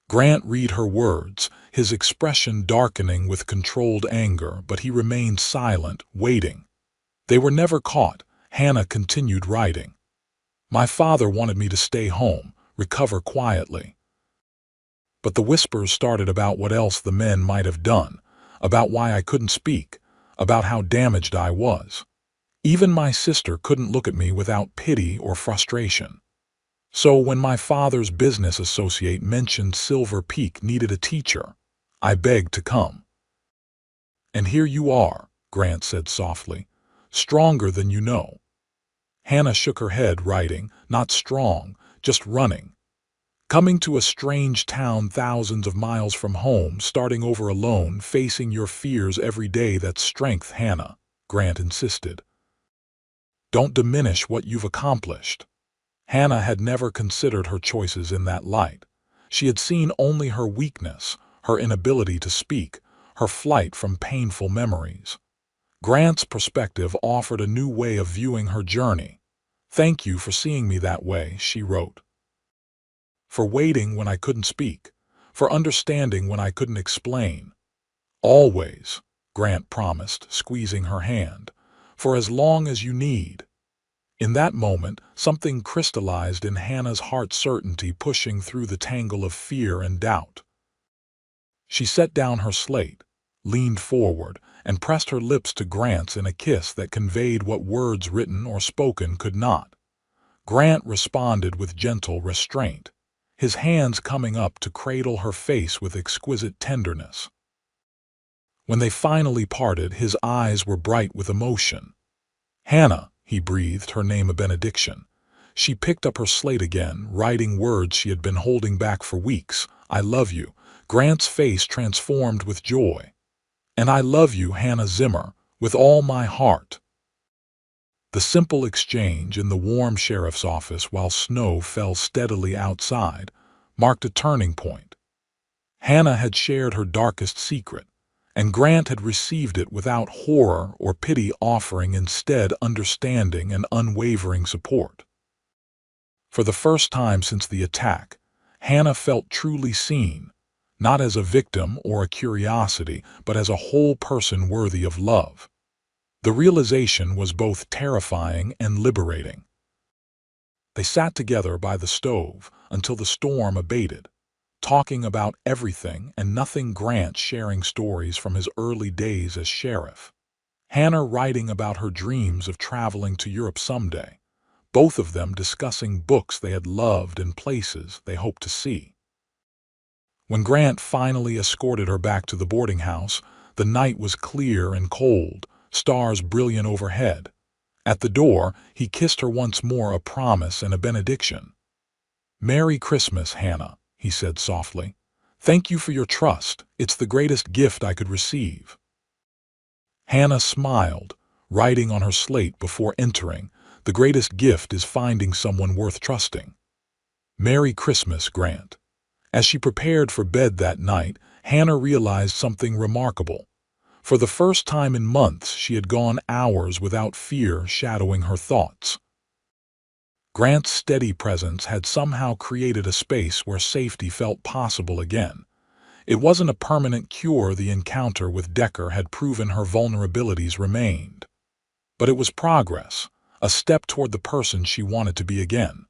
Grant read her words, his expression darkening with controlled anger, but he remained silent, waiting. "They were never caught," Hannah continued writing. "My father wanted me to stay home, recover quietly. But the whispers started about what else the men might have done, about why I couldn't speak, about how damaged I was. Even my sister couldn't look at me without pity or frustration. So when my father's business associate mentioned Silver Peak needed a teacher, I begged to come. And here you are, Grant said softly, stronger than you know. Hannah shook her head, writing, not strong, just running. Coming to a strange town thousands of miles from home, starting over alone, facing your fears every day, that's strength, Hannah, Grant insisted. Don't diminish what you've accomplished. Hannah had never considered her choices in that light. She had seen only her weakness, her inability to speak, her flight from painful memories. Grant's perspective offered a new way of viewing her journey. Thank you for seeing me that way, she wrote. For waiting when I couldn't speak, for understanding when I couldn't explain. Always, Grant promised, squeezing her hand, for as long as you need. In that moment, something crystallized in Hannah's heart, certainty pushing through the tangle of fear and doubt. She set down her slate, leaned forward, and pressed her lips to Grant's in a kiss that conveyed what words written or spoken could not. Grant responded with gentle restraint, his hands coming up to cradle her face with exquisite tenderness. When they finally parted, his eyes were bright with emotion. Hannah, he breathed, her name a benediction. She picked up her slate again, writing words she had been holding back for weeks. I love you. Grant's face transformed with joy. And I love you, Hannah Zimmer, with all my heart. The simple exchange in the warm sheriff's office while snow fell steadily outside marked a turning point. Hannah had shared her darkest secret, and Grant had received it without horror or pity, offering instead understanding and unwavering support. For the first time since the attack, Hannah felt truly seen, not as a victim or a curiosity, but as a whole person worthy of love. The realization was both terrifying and liberating. They sat together by the stove until the storm abated, talking about everything and nothing, Grant sharing stories from his early days as sheriff, Hannah writing about her dreams of traveling to Europe someday, both of them discussing books they had loved and places they hoped to see. When Grant finally escorted her back to the boarding house, the night was clear and cold, stars brilliant overhead. At the door, he kissed her once more, a promise and a benediction. Merry Christmas, Hannah, he said softly. Thank you for your trust. It's the greatest gift I could receive. Hannah smiled, writing on her slate before entering, the greatest gift is finding someone worth trusting. Merry Christmas, Grant. As she prepared for bed that night, Hannah realized something remarkable. For the first time in months, she had gone hours without fear shadowing her thoughts. Grant's steady presence had somehow created a space where safety felt possible again. It wasn't a permanent cure. The encounter with Decker had proven her vulnerabilities remained. But it was progress, a step toward the person she wanted to be again.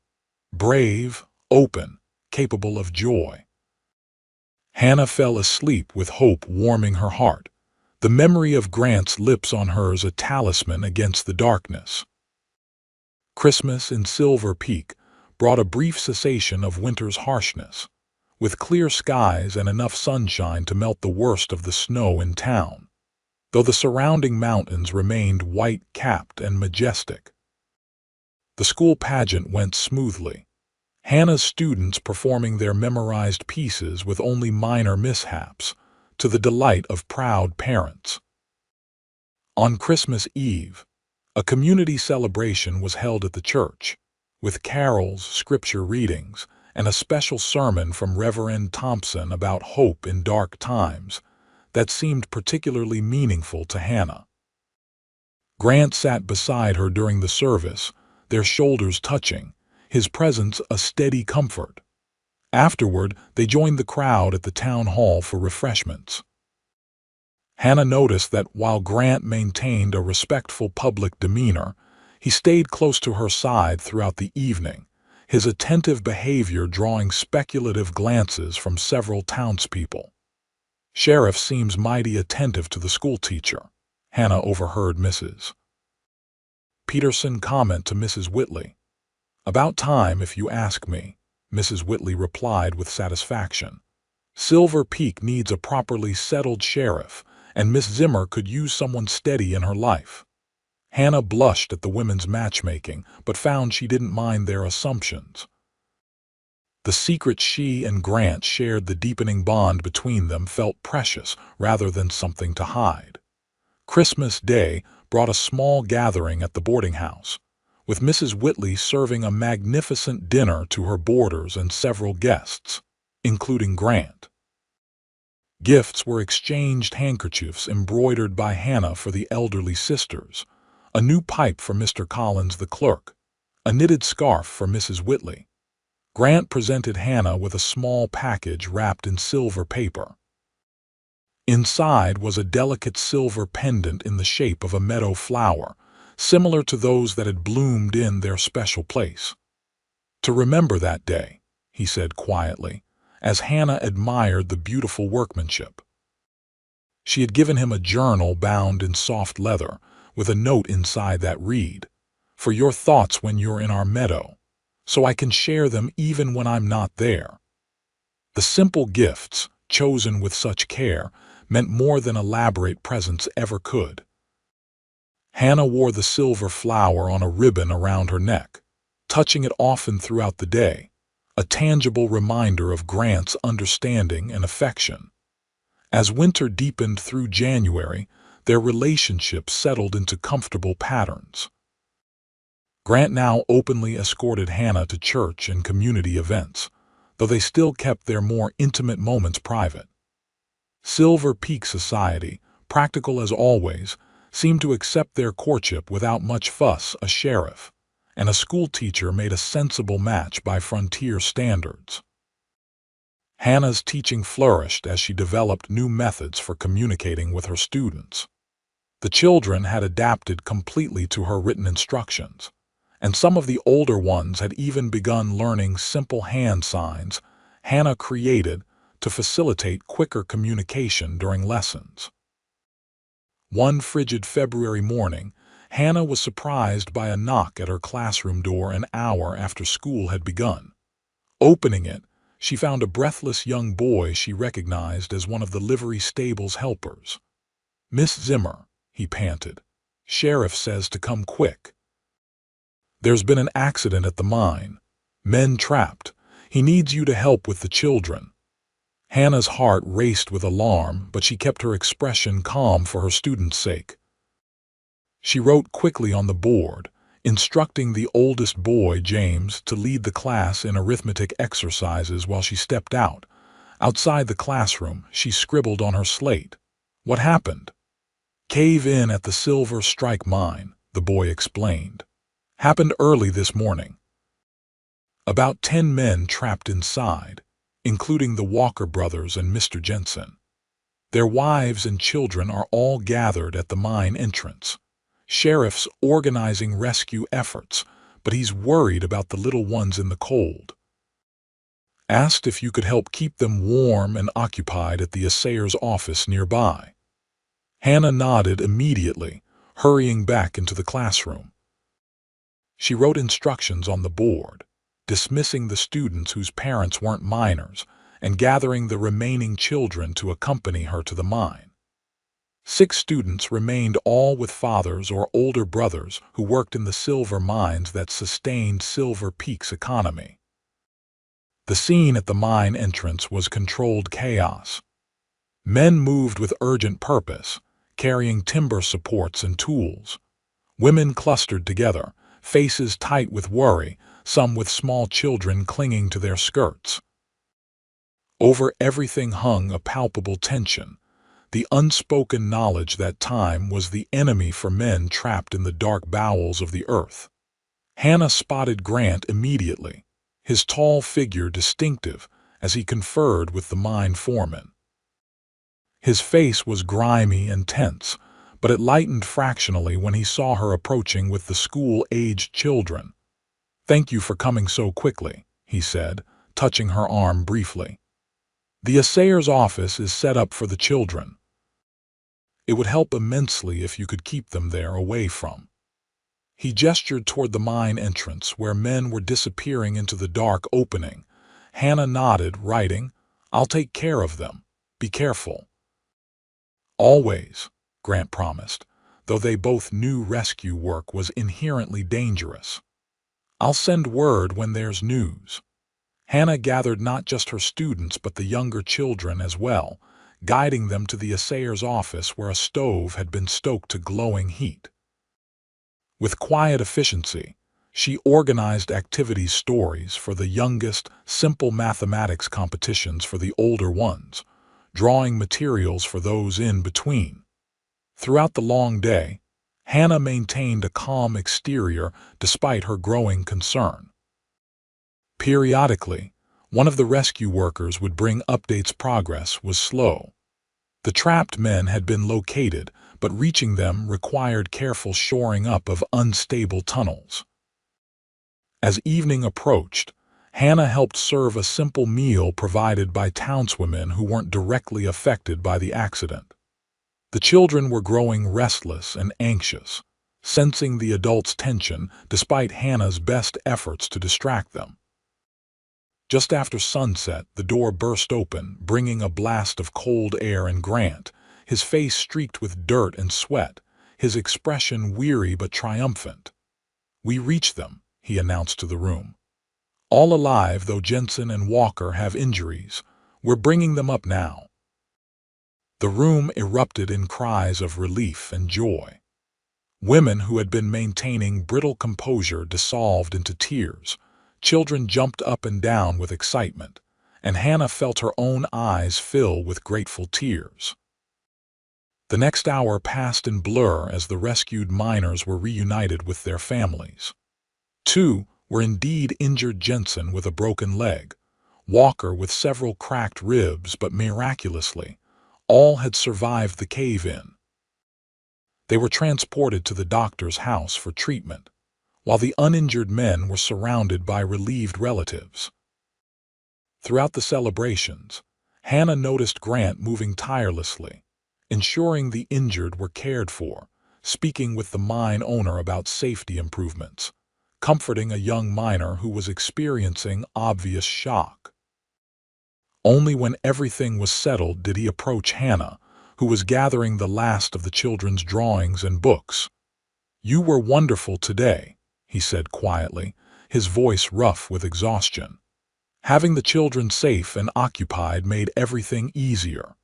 Brave, open, capable of joy. Hannah fell asleep with hope warming her heart, the memory of Grant's lips on hers a talisman against the darkness. Christmas in Silver Peak brought a brief cessation of winter's harshness, with clear skies and enough sunshine to melt the worst of the snow in town, though the surrounding mountains remained white-capped and majestic. The school pageant went smoothly, Hannah's students performing their memorized pieces with only minor mishaps, to the delight of proud parents. On Christmas Eve, a community celebration was held at the church, with carols, scripture readings, and a special sermon from Reverend Thompson about hope in dark times that seemed particularly meaningful to Hannah. Grant sat beside her during the service, their shoulders touching, his presence a steady comfort. Afterward, they joined the crowd at the town hall for refreshments. Hannah noticed that while Grant maintained a respectful public demeanor, he stayed close to her side throughout the evening, his attentive behavior drawing speculative glances from several townspeople. Sheriff seems mighty attentive to the schoolteacher, Hannah overheard Mrs. Peterson comment to Mrs. Whitley. "About time, if you ask me," Mrs. Whitley replied with satisfaction. "Silver Peak needs a properly settled sheriff, and Miss Zimmer could use someone steady in her life." Hannah blushed at the women's matchmaking, but found she didn't mind their assumptions. The secret she and Grant shared, the deepening bond between them, felt precious rather than something to hide. Christmas Day brought a small gathering at the boarding house, with Mrs. Whitley serving a magnificent dinner to her boarders and several guests, including Grant. Gifts were exchanged: handkerchiefs embroidered by Hannah for the elderly sisters, a new pipe for Mr. Collins the clerk, a knitted scarf for Mrs. Whitley. Grant presented Hannah with a small package wrapped in silver paper. Inside was a delicate silver pendant in the shape of a meadow flower, similar to those that had bloomed in their special place. "To remember that day," he said quietly, as Hannah admired the beautiful workmanship. She had given him a journal bound in soft leather, with a note inside that read, "For your thoughts when you're in our meadow, so I can share them even when I'm not there." The simple gifts, chosen with such care, meant more than elaborate presents ever could. Hannah wore the silver flower on a ribbon around her neck, touching it often throughout the day, a tangible reminder of Grant's understanding and affection. As winter deepened through January, their relationship settled into comfortable patterns. Grant now openly escorted Hannah to church and community events, though they still kept their more intimate moments private. Silver Peak society, practical as always, seemed to accept their courtship without much fuss. A sheriff and a schoolteacher made a sensible match by frontier standards. Hannah's teaching flourished as she developed new methods for communicating with her students. The children had adapted completely to her written instructions, and some of the older ones had even begun learning simple hand signs Hannah created to facilitate quicker communication during lessons. One frigid February morning, Hannah was surprised by a knock at her classroom door an hour after school had begun. Opening it, she found a breathless young boy she recognized as one of the livery stable's helpers. "Miss Zimmer," he panted, "Sheriff says to come quick. There's been an accident at the mine. Men trapped. He needs you to help with the children." Hannah's heart raced with alarm, but she kept her expression calm for her students' sake. She wrote quickly on the board, instructing the oldest boy, James, to lead the class in arithmetic exercises while she stepped out. Outside the classroom, she scribbled on her slate, "What happened?" "Cave in at the Silver Strike mine," the boy explained. "Happened early this morning. About 10 men trapped inside, including the Walker brothers and Mr. Jensen. Their wives and children are all gathered at the mine entrance. Sheriff's organizing rescue efforts, but he's worried about the little ones in the cold. Asked if you could help keep them warm and occupied at the assayer's office nearby." Hannah nodded immediately, hurrying back into the classroom. She wrote instructions on the board, dismissing the students whose parents weren't minors, and gathering the remaining children to accompany her to the mine. 6 students remained, all with fathers or older brothers who worked in the silver mines that sustained Silver Peak's economy. The scene at the mine entrance was controlled chaos. Men moved with urgent purpose, carrying timber supports and tools. Women clustered together, faces tight with worry, some with small children clinging to their skirts. Over everything hung a palpable tension, the unspoken knowledge that time was the enemy for men trapped in the dark bowels of the earth. Hannah spotted Grant immediately, his tall figure distinctive as he conferred with the mine foreman. His face was grimy and tense, but it lightened fractionally when he saw her approaching with the school-aged children. "Thank you for coming so quickly," he said, touching her arm briefly. "The assayer's office is set up for the children." It would help immensely if you could keep them there away from. He gestured toward the mine entrance where men were disappearing into the dark opening. Hannah nodded, writing, "I'll take care of them. Be careful." "Always," Grant promised, though they both knew rescue work was inherently dangerous. "I'll send word when there's news." Hannah gathered not just her students but the younger children as well, guiding them to the assayer's office where a stove had been stoked to glowing heat. With quiet efficiency, she organized activity stories for the youngest, simple mathematics competitions for the older ones, drawing materials for those in between. Throughout the long day, Hannah maintained a calm exterior despite her growing concern. Periodically, one of the rescue workers would bring updates. Progress was slow. The trapped men had been located, but reaching them required careful shoring up of unstable tunnels. As evening approached, Hannah helped serve a simple meal provided by townswomen who weren't directly affected by the accident. The children were growing restless and anxious, sensing the adults' tension despite Hannah's best efforts to distract them. Just after sunset, the door burst open, bringing a blast of cold air, and Grant, his face streaked with dirt and sweat, his expression weary but triumphant. "We reached them," he announced to the room. "All alive, though Jensen and Walker have injuries. We're bringing them up now." The room erupted in cries of relief and joy. Women who had been maintaining brittle composure dissolved into tears. Children jumped up and down with excitement, and Hannah felt her own eyes fill with grateful tears. The next hour passed in blur as the rescued miners were reunited with their families. Two were indeed injured: Jensen with a broken leg, Walker with several cracked ribs, but miraculously, all had survived the cave-in. They were transported to the doctor's house for treatment, while the uninjured men were surrounded by relieved relatives. Throughout the celebrations, Hannah noticed Grant moving tirelessly, ensuring the injured were cared for, speaking with the mine owner about safety improvements, comforting a young miner who was experiencing obvious shock. Only when everything was settled did he approach Hannah, who was gathering the last of the children's drawings and books. "You were wonderful today," he said quietly, his voice rough with exhaustion. "Having the children safe and occupied made everything easier."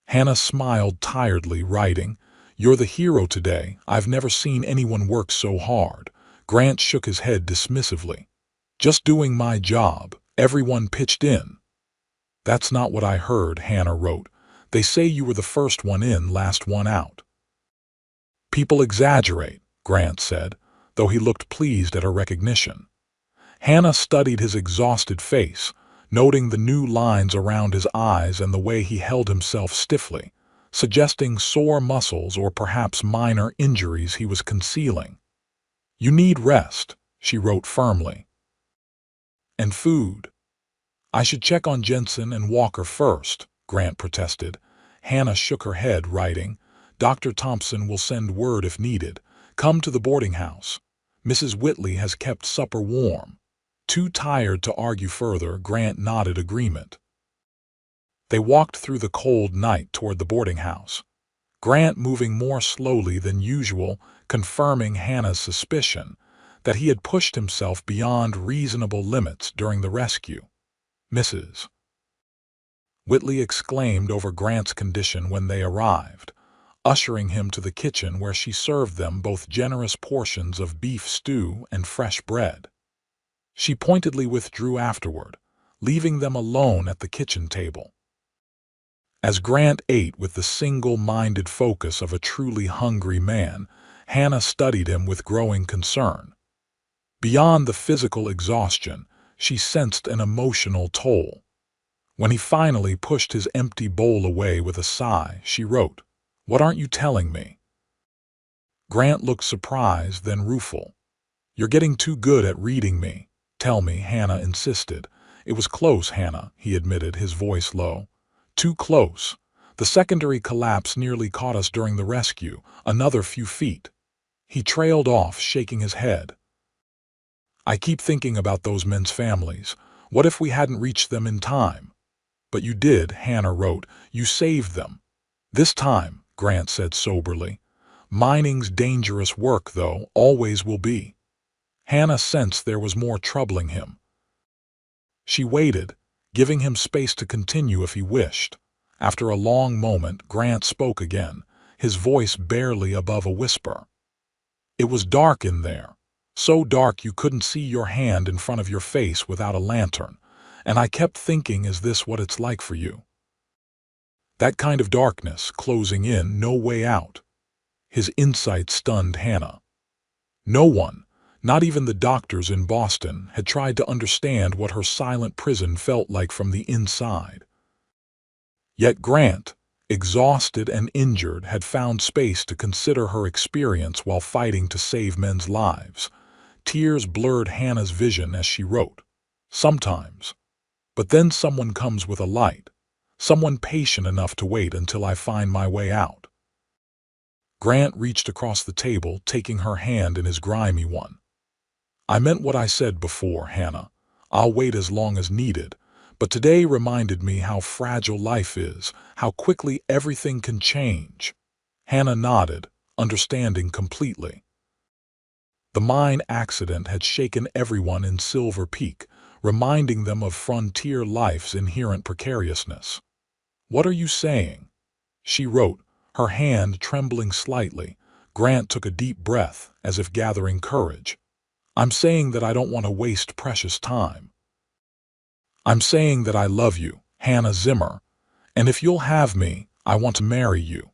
Hannah smiled tiredly, writing, "You're the hero today. I've never seen anyone work so hard." Grant shook his head dismissively. "Just doing my job. Everyone pitched in." "That's not what I heard," Hannah wrote. "They say you were the first one in, last one out." "People exaggerate," Grant said, though he looked pleased at her recognition. Hannah studied his exhausted face, noting the new lines around his eyes and the way he held himself stiffly, suggesting sore muscles or perhaps minor injuries he was concealing. "You need rest," she wrote firmly. "And food." "I should check on Jensen and Walker first," Grant protested. Hannah shook her head, writing, "Dr. Thompson will send word if needed. Come to the boarding house. Mrs. Whitley has kept supper warm." Too tired to argue further, Grant nodded agreement. They walked through the cold night toward the boarding house, Grant moving more slowly than usual, confirming Hannah's suspicion that he had pushed himself beyond reasonable limits during the rescue. "Mrs. Whitley exclaimed over Grant's condition when they arrived, ushering him to the kitchen where she served them both generous portions of beef stew and fresh bread. She pointedly withdrew afterward, leaving them alone at the kitchen table. As Grant ate with the single-minded focus of a truly hungry man, Hannah studied him with growing concern. Beyond the physical exhaustion, she sensed an emotional toll. When he finally pushed his empty bowl away with a sigh, she wrote, "What aren't you telling me?" Grant looked surprised, then rueful. "You're getting too good at reading me. Tell me," Hannah insisted. "It was close, Hannah," he admitted, his voice low. "Too close. The secondary collapse nearly caught us during the rescue, another few feet. He trailed off, shaking his head. I keep thinking about those men's families. What if we hadn't reached them in time? But you did, Hannah wrote. You saved them. This time, Grant said soberly. Mining's dangerous work, though, always will be. Hannah sensed there was more troubling him. She waited, giving him space to continue if he wished. After a long moment, Grant spoke again, his voice barely above a whisper. It was dark in there, so dark you couldn't see your hand in front of your face without a lantern, and I kept thinking, is this what it's like for you? That kind of darkness, closing in, no way out. His insight stunned Hannah. No one, not even the doctors in Boston, had tried to understand what her silent prison felt like from the inside. Yet Grant, exhausted and injured, had found space to consider her experience while fighting to save men's lives. Tears blurred Hannah's vision as she wrote, "Sometimes. But then someone comes with a light, someone patient enough to wait until I find my way out." Grant reached across the table, taking her hand in his grimy one. "I meant what I said before, Hannah. I'll wait as long as needed. But today reminded me how fragile life is, how quickly everything can change." Hannah nodded, understanding completely. The mine accident had shaken everyone in Silver Peak, reminding them of frontier life's inherent precariousness. "What are you saying?" she wrote, her hand trembling slightly. Grant took a deep breath, as if gathering courage. "I'm saying that I don't want to waste precious time. I'm saying that I love you, Hannah Zimmer, and if you'll have me, I want to marry you."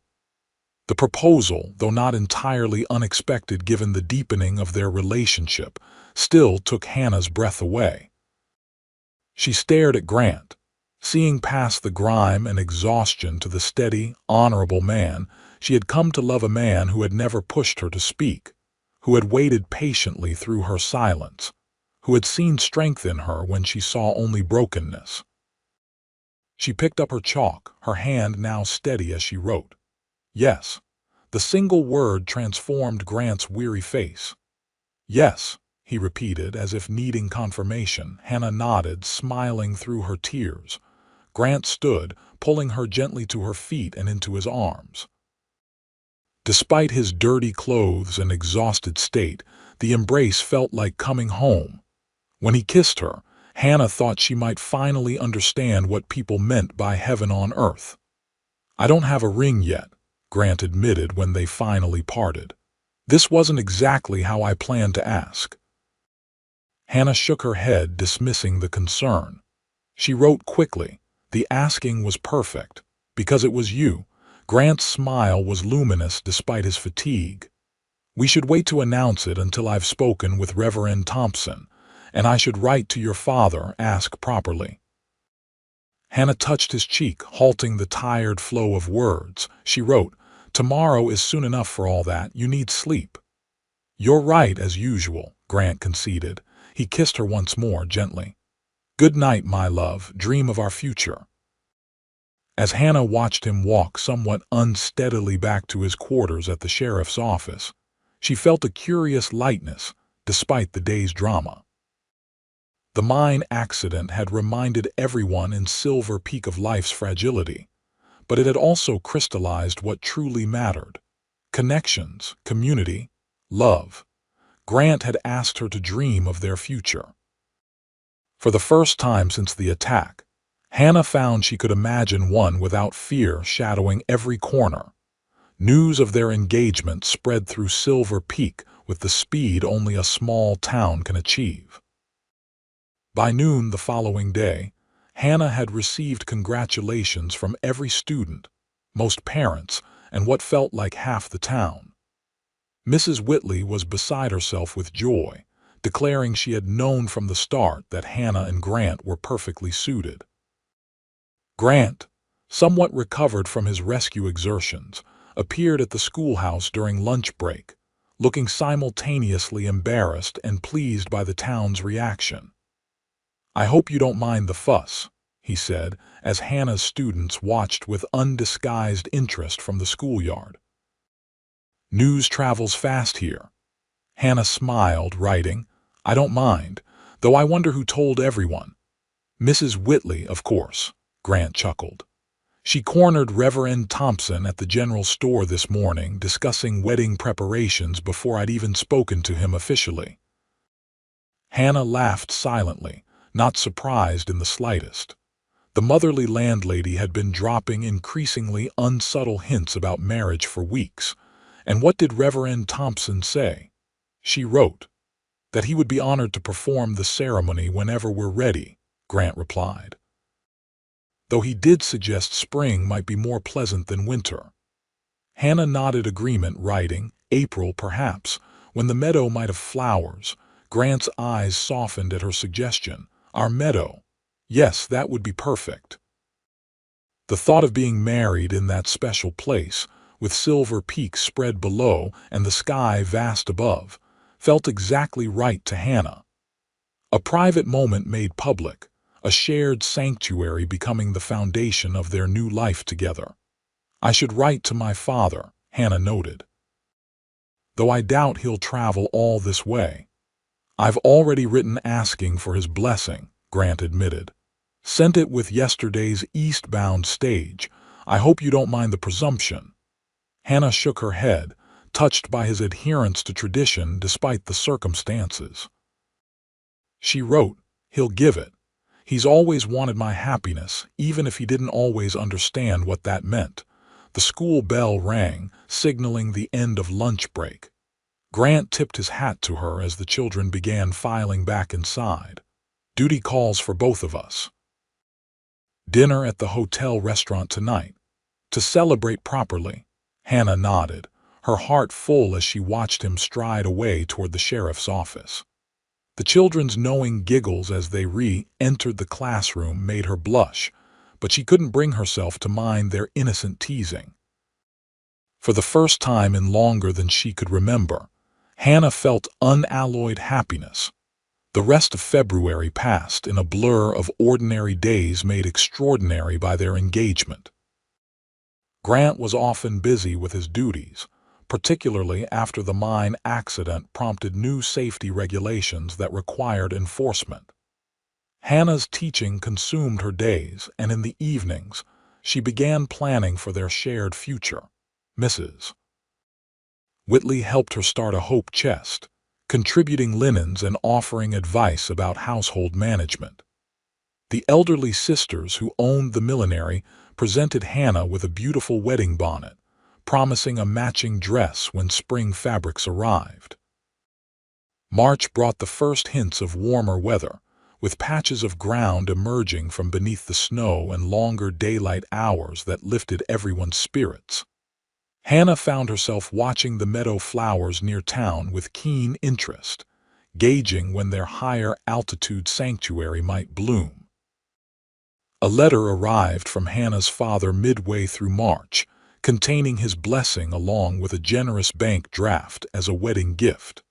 The proposal, though not entirely unexpected given the deepening of their relationship, still took Hannah's breath away. She stared at Grant. Seeing past the grime and exhaustion to the steady, honorable man, she had come to love a man who had never pushed her to speak, who had waited patiently through her silence, who had seen strength in her when she saw only brokenness. She picked up her chalk, her hand now steady as she wrote. "Yes." The single word transformed Grant's weary face. "Yes," he repeated, as if needing confirmation. Hannah nodded, smiling through her tears. Grant stood, pulling her gently to her feet and into his arms. Despite his dirty clothes and exhausted state, the embrace felt like coming home. When he kissed her, Hannah thought she might finally understand what people meant by heaven on earth. "I don't have a ring yet," Grant admitted when they finally parted. "This wasn't exactly how I planned to ask." Hannah shook her head, dismissing the concern. She wrote quickly, "The asking was perfect, because it was you." Grant's smile was luminous despite his fatigue. "We should wait to announce it until I've spoken with Reverend Thompson, and I should write to your father, ask properly." Hannah touched his cheek, halting the tired flow of words. She wrote, "Tomorrow is soon enough for all that. You need sleep." "You're right, as usual," Grant conceded. He kissed her once more, gently. "Good night, my love. Dream of our future." As Hannah watched him walk somewhat unsteadily back to his quarters at the sheriff's office, she felt a curious lightness, despite the day's drama. The mine accident had reminded everyone in Silver Peak of life's fragility, but it had also crystallized what truly mattered: connections, community, love. Grant had asked her to dream of their future. For the first time since the attack, Hannah found she could imagine one without fear shadowing every corner. News of their engagement spread through Silver Peak with the speed only a small town can achieve. By noon the following day, Hannah had received congratulations from every student, most parents, and what felt like half the town. Mrs. Whitley was beside herself with joy, declaring she had known from the start that Hannah and Grant were perfectly suited. Grant, somewhat recovered from his rescue exertions, appeared at the schoolhouse during lunch break, looking simultaneously embarrassed and pleased by the town's reaction. "I hope you don't mind the fuss," he said, as Hannah's students watched with undisguised interest from the schoolyard. News travels fast here. Hannah smiled, writing, I don't mind, though I wonder who told everyone. Mrs. Whitley, of course, Grant chuckled. She cornered Reverend Thompson at the general store this morning discussing wedding preparations before I'd even spoken to him officially. Hannah laughed silently, not surprised in the slightest. The motherly landlady had been dropping increasingly unsubtle hints about marriage for weeks. And what did Reverend Thompson say? She wrote, that he would be honored to perform the ceremony whenever we're ready, Grant replied. Though he did suggest spring might be more pleasant than winter. Hannah nodded agreement, writing, April perhaps, when the meadow might have flowers. Grant's eyes softened at her suggestion. Our meadow. Yes, that would be perfect. The thought of being married in that special place, with Silver Peak spread below and the sky vast above, felt exactly right to Hannah. A private moment made public, a shared sanctuary becoming the foundation of their new life together. I should write to my father, Hannah noted. Though I doubt he'll travel all this way. I've already written asking for his blessing, Grant admitted. Sent it with yesterday's eastbound stage. I hope you don't mind the presumption. Hannah shook her head, touched by his adherence to tradition despite the circumstances. She wrote, he'll give it. He's always wanted my happiness, even if he didn't always understand what that meant. The school bell rang, signaling the end of lunch break. Grant tipped his hat to her as the children began filing back inside. Duty calls for both of us. Dinner at the hotel restaurant tonight. To celebrate properly. Hannah nodded, her heart full as she watched him stride away toward the sheriff's office. The children's knowing giggles as they re-entered the classroom made her blush, but she couldn't bring herself to mind their innocent teasing. For the first time in longer than she could remember, Hannah felt unalloyed happiness. The rest of February passed in a blur of ordinary days made extraordinary by their engagement. Grant was often busy with his duties, particularly after the mine accident prompted new safety regulations that required enforcement. Hannah's teaching consumed her days, and in the evenings, she began planning for their shared future. Mrs. Whitley helped her start a hope chest, contributing linens and offering advice about household management. The elderly sisters who owned the millinery presented Hannah with a beautiful wedding bonnet, promising a matching dress when spring fabrics arrived. March brought the first hints of warmer weather, with patches of ground emerging from beneath the snow and longer daylight hours that lifted everyone's spirits. Hannah found herself watching the meadow flowers near town with keen interest, gauging when their higher altitude sanctuary might bloom. A letter arrived from Hannah's father midway through March, containing his blessing along with a generous bank draft as a wedding gift.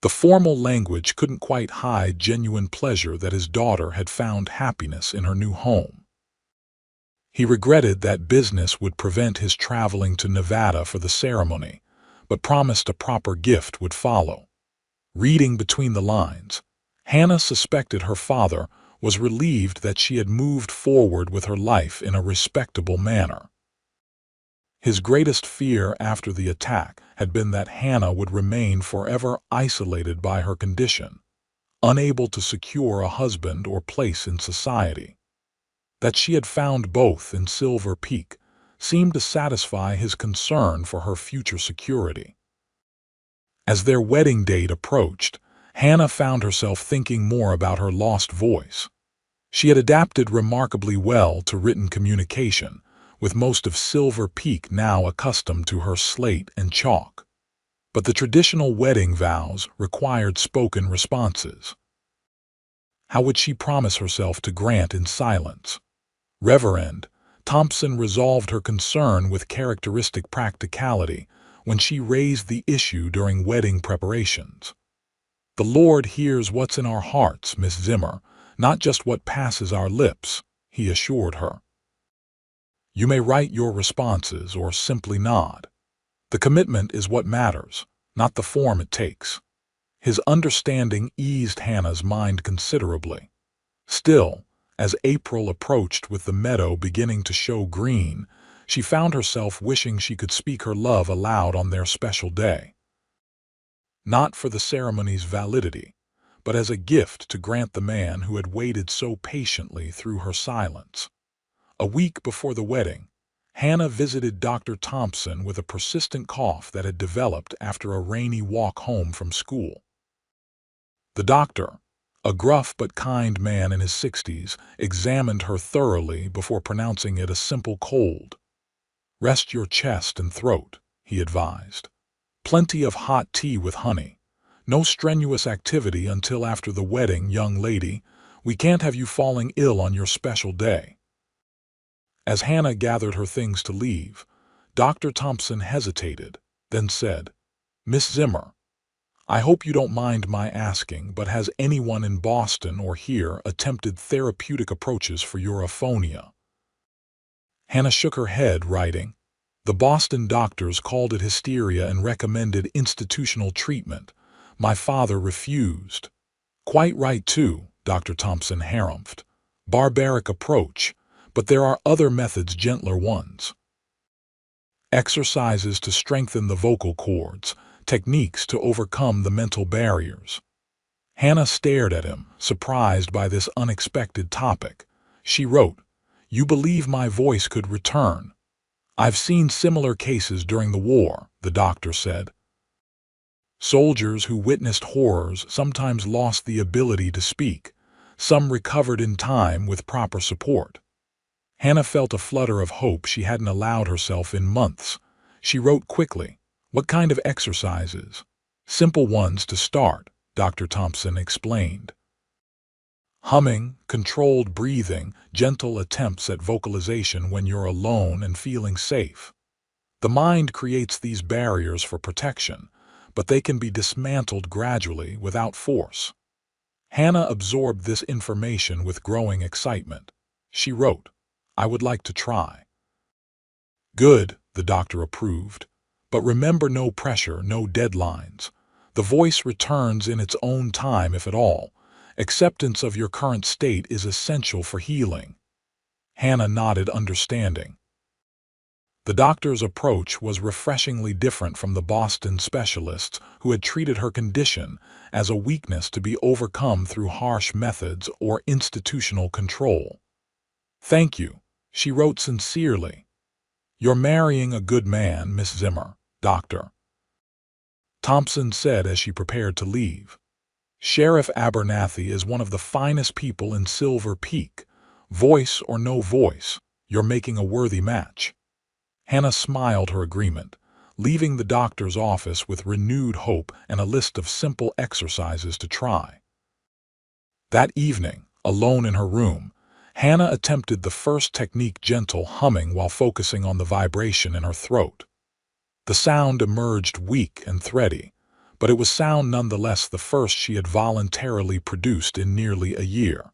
The formal language couldn't quite hide genuine pleasure that his daughter had found happiness in her new home. He regretted that business would prevent his traveling to Nevada for the ceremony, but promised a proper gift would follow. Reading between the lines, Hannah suspected her father was relieved that she had moved forward with her life in a respectable manner. His greatest fear after the attack had been that Hannah would remain forever isolated by her condition, unable to secure a husband or place in society. That she had found both in Silver Peak seemed to satisfy his concern for her future security. As their wedding date approached, Hannah found herself thinking more about her lost voice. She had adapted remarkably well to written communication, with most of Silver Peak now accustomed to her slate and chalk. But the traditional wedding vows required spoken responses. How would she promise herself to Grant in silence? Reverend Thompson resolved her concern with characteristic practicality when she raised the issue during wedding preparations. The Lord hears what's in our hearts, Miss Zimmer, not just what passes our lips, he assured her. You may write your responses or simply nod. The commitment is what matters, not the form it takes. His understanding eased Hannah's mind considerably. Still, as April approached with the meadow beginning to show green, she found herself wishing she could speak her love aloud on their special day. Not for the ceremony's validity, but as a gift to grant the man who had waited so patiently through her silence. A week before the wedding, Hannah visited Dr. Thompson with a persistent cough that had developed after a rainy walk home from school. The doctor, a gruff but kind man in his 60s, examined her thoroughly before pronouncing it a simple cold. Rest your chest and throat, he advised. Plenty of hot tea with honey. No strenuous activity until after the wedding, young lady. We can't have you falling ill on your special day. As Hannah gathered her things to leave, Dr. Thompson hesitated, then said, Miss Zimmer, I hope you don't mind my asking, but has anyone in Boston or here attempted therapeutic approaches for your aphonia? Hannah shook her head, writing, The Boston doctors called it hysteria and recommended institutional treatment. My father refused. Quite right too, Dr. Thompson harumphed. Barbaric approach, but there are other methods, gentler ones. Exercises to strengthen the vocal cords, techniques to overcome the mental barriers. Hannah stared at him, surprised by this unexpected topic. She wrote, You believe my voice could return. I've seen similar cases during the war, the doctor said. Soldiers who witnessed horrors sometimes lost the ability to speak. Some recovered in time with proper support. Hannah felt a flutter of hope she hadn't allowed herself in months. She wrote quickly, What kind of exercises? Simple ones to start, Dr. Thompson explained. Humming, controlled breathing, gentle attempts at vocalization when you're alone and feeling safe. The mind creates these barriers for protection, but they can be dismantled gradually without force. Hannah absorbed this information with growing excitement. She wrote, I would like to try. Good, the doctor approved. But remember, no pressure, no deadlines. The voice returns in its own time, if at all. Acceptance of your current state is essential for healing. Hannah nodded, understanding. The doctor's approach was refreshingly different from the Boston specialists who had treated her condition as a weakness to be overcome through harsh methods or institutional control. Thank you, she wrote sincerely. You're marrying a good man, Miss Zimmer, Dr. Thompson said as she prepared to leave. Sheriff Abernathy is one of the finest people in Silver Peak. Voice or no voice, you're making a worthy match. Hannah smiled her agreement, leaving the doctor's office with renewed hope and a list of simple exercises to try. That evening, alone in her room, Hannah attempted the first technique, gentle humming while focusing on the vibration in her throat. The sound emerged weak and thready, but it was sound nonetheless, the first she had voluntarily produced in nearly a year.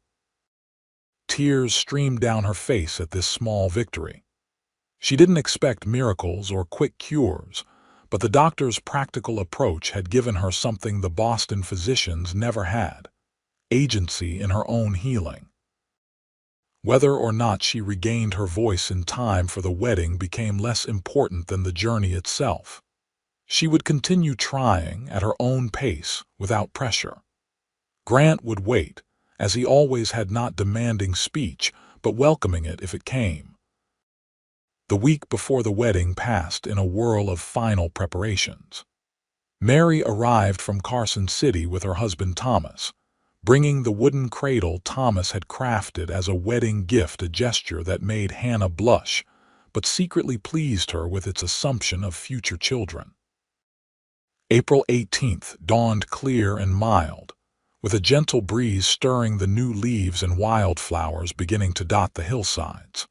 Tears streamed down her face at this small victory. She didn't expect miracles or quick cures, but the doctor's practical approach had given her something the Boston physicians never had: agency in her own healing. Whether or not she regained her voice in time for the wedding became less important than the journey itself. She would continue trying at her own pace, without pressure. Grant would wait, as he always had, not demanding speech, but welcoming it if it came. The week before the wedding passed in a whirl of final preparations. Mary arrived from Carson City with her husband Thomas, bringing the wooden cradle Thomas had crafted as a wedding gift, a gesture that made Hannah blush, but secretly pleased her with its assumption of future children. April 18th dawned clear and mild, with a gentle breeze stirring the new leaves and wildflowers beginning to dot the hillsides.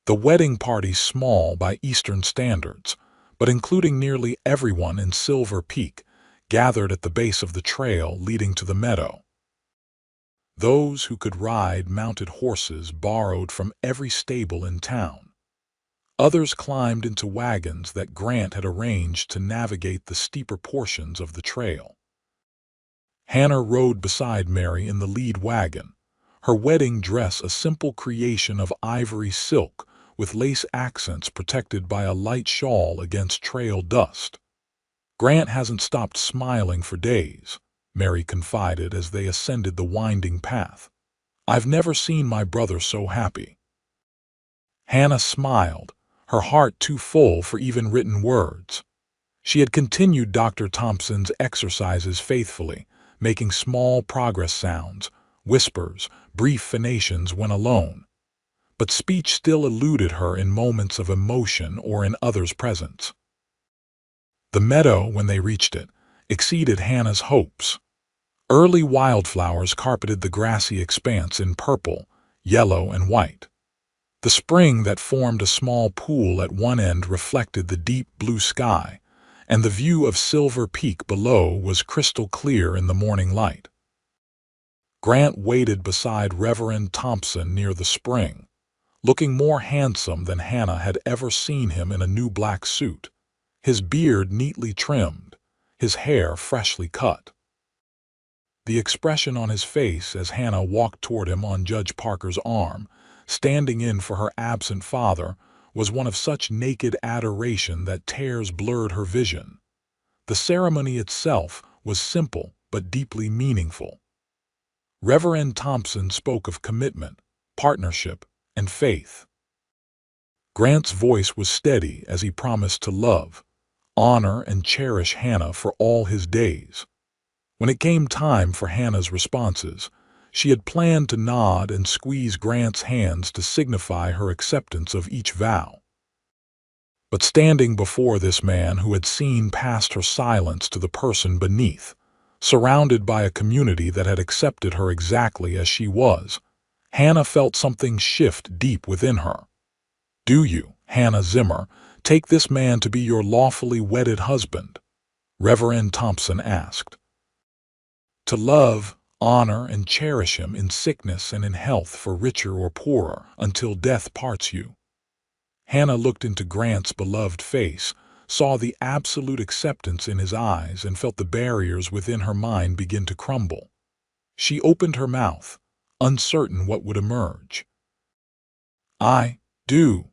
The wedding party, small by Eastern standards, but including nearly everyone in Silver Peak, gathered at the base of the trail leading to the meadow. Those who could ride mounted horses borrowed from every stable in town. Others climbed into wagons that Grant had arranged to navigate the steeper portions of the trail. Hannah rode beside Mary in the lead wagon, her wedding dress a simple creation of ivory silk with lace accents protected by a light shawl against trail dust. "Grant hasn't stopped smiling for days," Mary confided as they ascended the winding path. "I've never seen my brother so happy." Hannah smiled, her heart too full for even written words. She had continued Dr. Thompson's exercises faithfully, making small progress sounds, whispers, brief phonations when alone. But speech still eluded her in moments of emotion or in others' presence. The meadow, when they reached it, exceeded Hannah's hopes. Early wildflowers carpeted the grassy expanse in purple, yellow, and white. The spring that formed a small pool at one end reflected the deep blue sky, and the view of Silver Peak below was crystal clear in the morning light. Grant waited beside Reverend Thompson near the spring, looking more handsome than Hannah had ever seen him in a new black suit, his beard neatly trimmed, his hair freshly cut. The expression on his face as Hannah walked toward him on Judge Parker's arm, standing in for her absent father, was one of such naked adoration that tears blurred her vision. The ceremony itself was simple but deeply meaningful. Reverend Thompson spoke of commitment, partnership, and faith. Grant's voice was steady as he promised to love, honor, and cherish Hannah for all his days. When it came time for Hannah's responses, she had planned to nod and squeeze Grant's hands to signify her acceptance of each vow. But standing before this man who had seen past her silence to the person beneath, surrounded by a community that had accepted her exactly as she was, Hannah felt something shift deep within her. "Do you, Hannah Zimmer, take this man to be your lawfully wedded husband?" Reverend Thompson asked. "To love, honor, and cherish him in sickness and in health, for richer or poorer, until death parts you." Hannah looked into Grant's beloved face, saw the absolute acceptance in his eyes, and felt the barriers within her mind begin to crumble. She opened her mouth, uncertain what would emerge. "I do."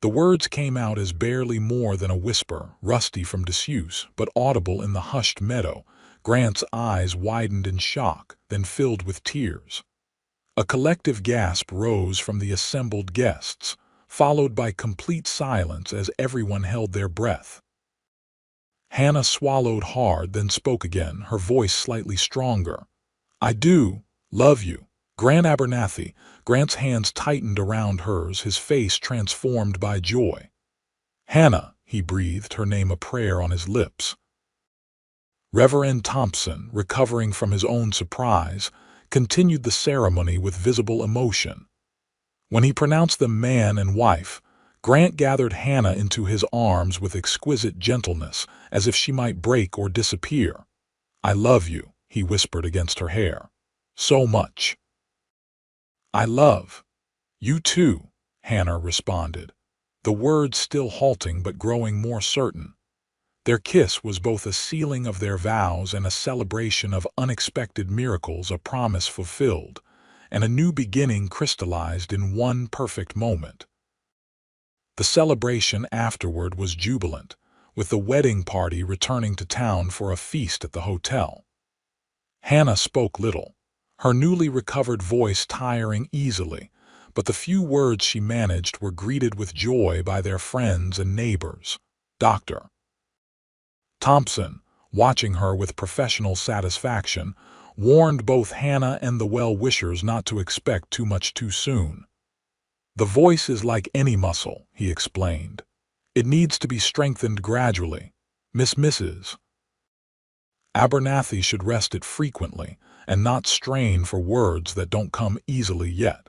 The words came out as barely more than a whisper, rusty from disuse, but audible in the hushed meadow. Grant's eyes widened in shock, then filled with tears. A collective gasp rose from the assembled guests, followed by complete silence as everyone held their breath. Hannah swallowed hard, then spoke again, her voice slightly stronger. "I do love you, Grant Abernathy." Grant's hands tightened around hers, his face transformed by joy. "Hannah," he breathed, her name a prayer on his lips. Reverend Thompson, recovering from his own surprise, continued the ceremony with visible emotion. When he pronounced them man and wife, Grant gathered Hannah into his arms with exquisite gentleness, as if she might break or disappear. "I love you," he whispered against her hair. "So much." "I love you too," Hannah responded, the words still halting but growing more certain. Their kiss was both a sealing of their vows and a celebration of unexpected miracles, a promise fulfilled, and a new beginning crystallized in one perfect moment. The celebration afterward was jubilant, with the wedding party returning to town for a feast at the hotel. Hannah spoke little, her newly recovered voice tiring easily, but the few words she managed were greeted with joy by their friends and neighbors. Dr. Thompson, watching her with professional satisfaction, warned both Hannah and the well-wishers not to expect too much too soon. "The voice is like any muscle," he explained. "It needs to be strengthened gradually. Mrs. Abernathy should rest it frequently and not strain for words that don't come easily yet."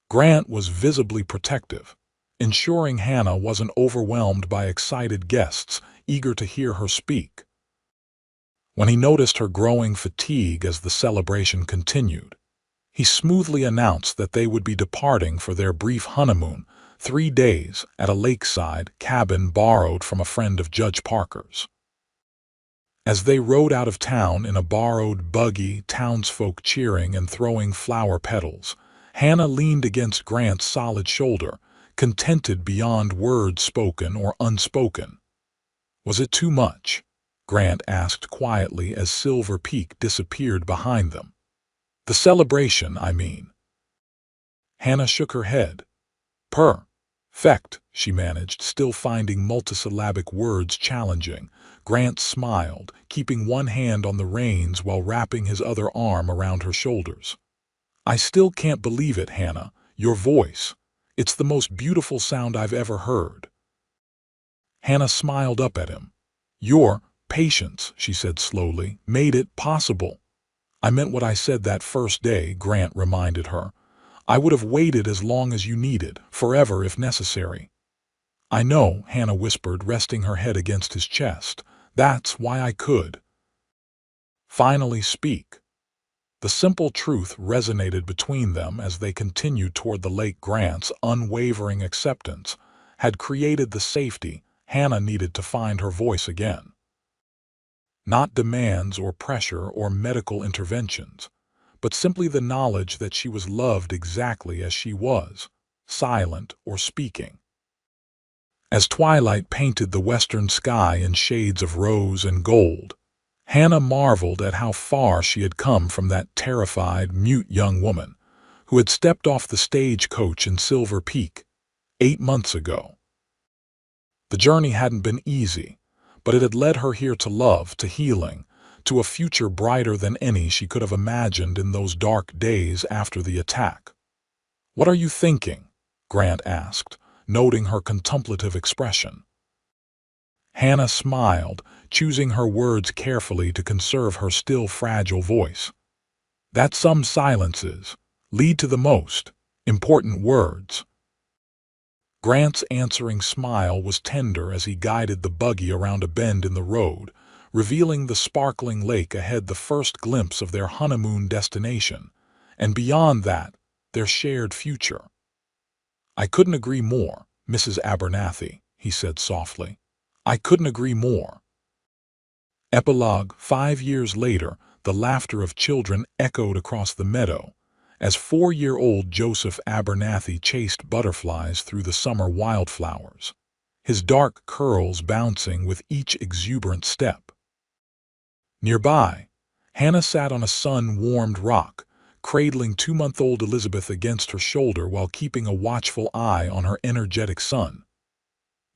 Grant was visibly protective, ensuring Hannah wasn't overwhelmed by excited guests eager to hear her speak. when he noticed her growing fatigue as the celebration continued. He smoothly announced that they would be departing for their brief honeymoon, 3 days at a lakeside cabin borrowed from a friend of Judge Parker's. As they rode out of town in a borrowed buggy, townsfolk cheering and throwing flower petals, Hannah leaned against Grant's solid shoulder, contented beyond words spoken or unspoken. "Was it too much?" Grant asked quietly as Silver Peak disappeared behind them. "The celebration, I mean." Hannah shook her head. "Perfect," she managed, still finding multisyllabic words challenging. Grant smiled, keeping one hand on the reins while wrapping his other arm around her shoulders. "I still can't believe it, Hannah. Your voice. It's the most beautiful sound I've ever heard." Hannah smiled up at him. "Your patience," she said slowly, "made it possible." "I meant what I said that first day," Grant reminded her. "I would have waited as long as you needed, forever if necessary." "I know," Hannah whispered, resting her head against his chest. "That's why I could finally speak." The simple truth resonated between them as they continued toward the lake. Grant's unwavering acceptance had created the safety Hannah needed to find her voice again. Not demands or pressure or medical interventions, but simply the knowledge that she was loved exactly as she was, silent or speaking. As twilight painted the western sky in shades of rose and gold, Hannah marveled at how far she had come from that terrified, mute young woman who had stepped off the stagecoach in Silver Peak 8 months ago. The journey hadn't been easy, but it had led her here to love, to healing, to a future brighter than any she could have imagined in those dark days after the attack. "What are you thinking?" Grant asked, noting her contemplative expression. Hannah smiled, choosing her words carefully to conserve her still fragile voice. "That some silences lead to the most important words." Grant's answering smile was tender as he guided the buggy around a bend in the road, revealing the sparkling lake ahead, the first glimpse of their honeymoon destination, and beyond that, their shared future. "I couldn't agree more, Mrs. Abernathy," he said softly. "I couldn't agree more." Epilogue. 5 years later, the laughter of children echoed across the meadow as 4-year-old Joseph Abernathy chased butterflies through the summer wildflowers, his dark curls bouncing with each exuberant step. Nearby, Hannah sat on a sun-warmed rock, cradling 2-month-old Elizabeth against her shoulder while keeping a watchful eye on her energetic son.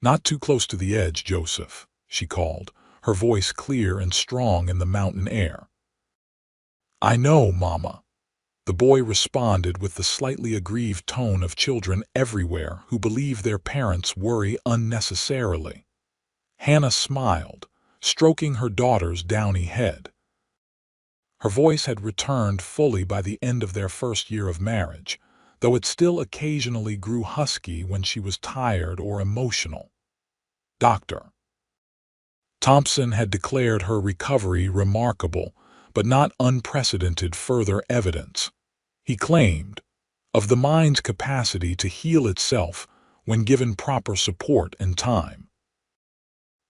"Not too close to the edge, Joseph," she called, her voice clear and strong in the mountain air. "I know, Mama," the boy responded with the slightly aggrieved tone of children everywhere who believe their parents worry unnecessarily. Hannah smiled, stroking her daughter's downy head. Her voice had returned fully by the end of their first year of marriage, though it still occasionally grew husky when she was tired or emotional. Dr. Thompson had declared her recovery remarkable, but not unprecedented further evidence, he claimed, of the mind's capacity to heal itself when given proper support and time.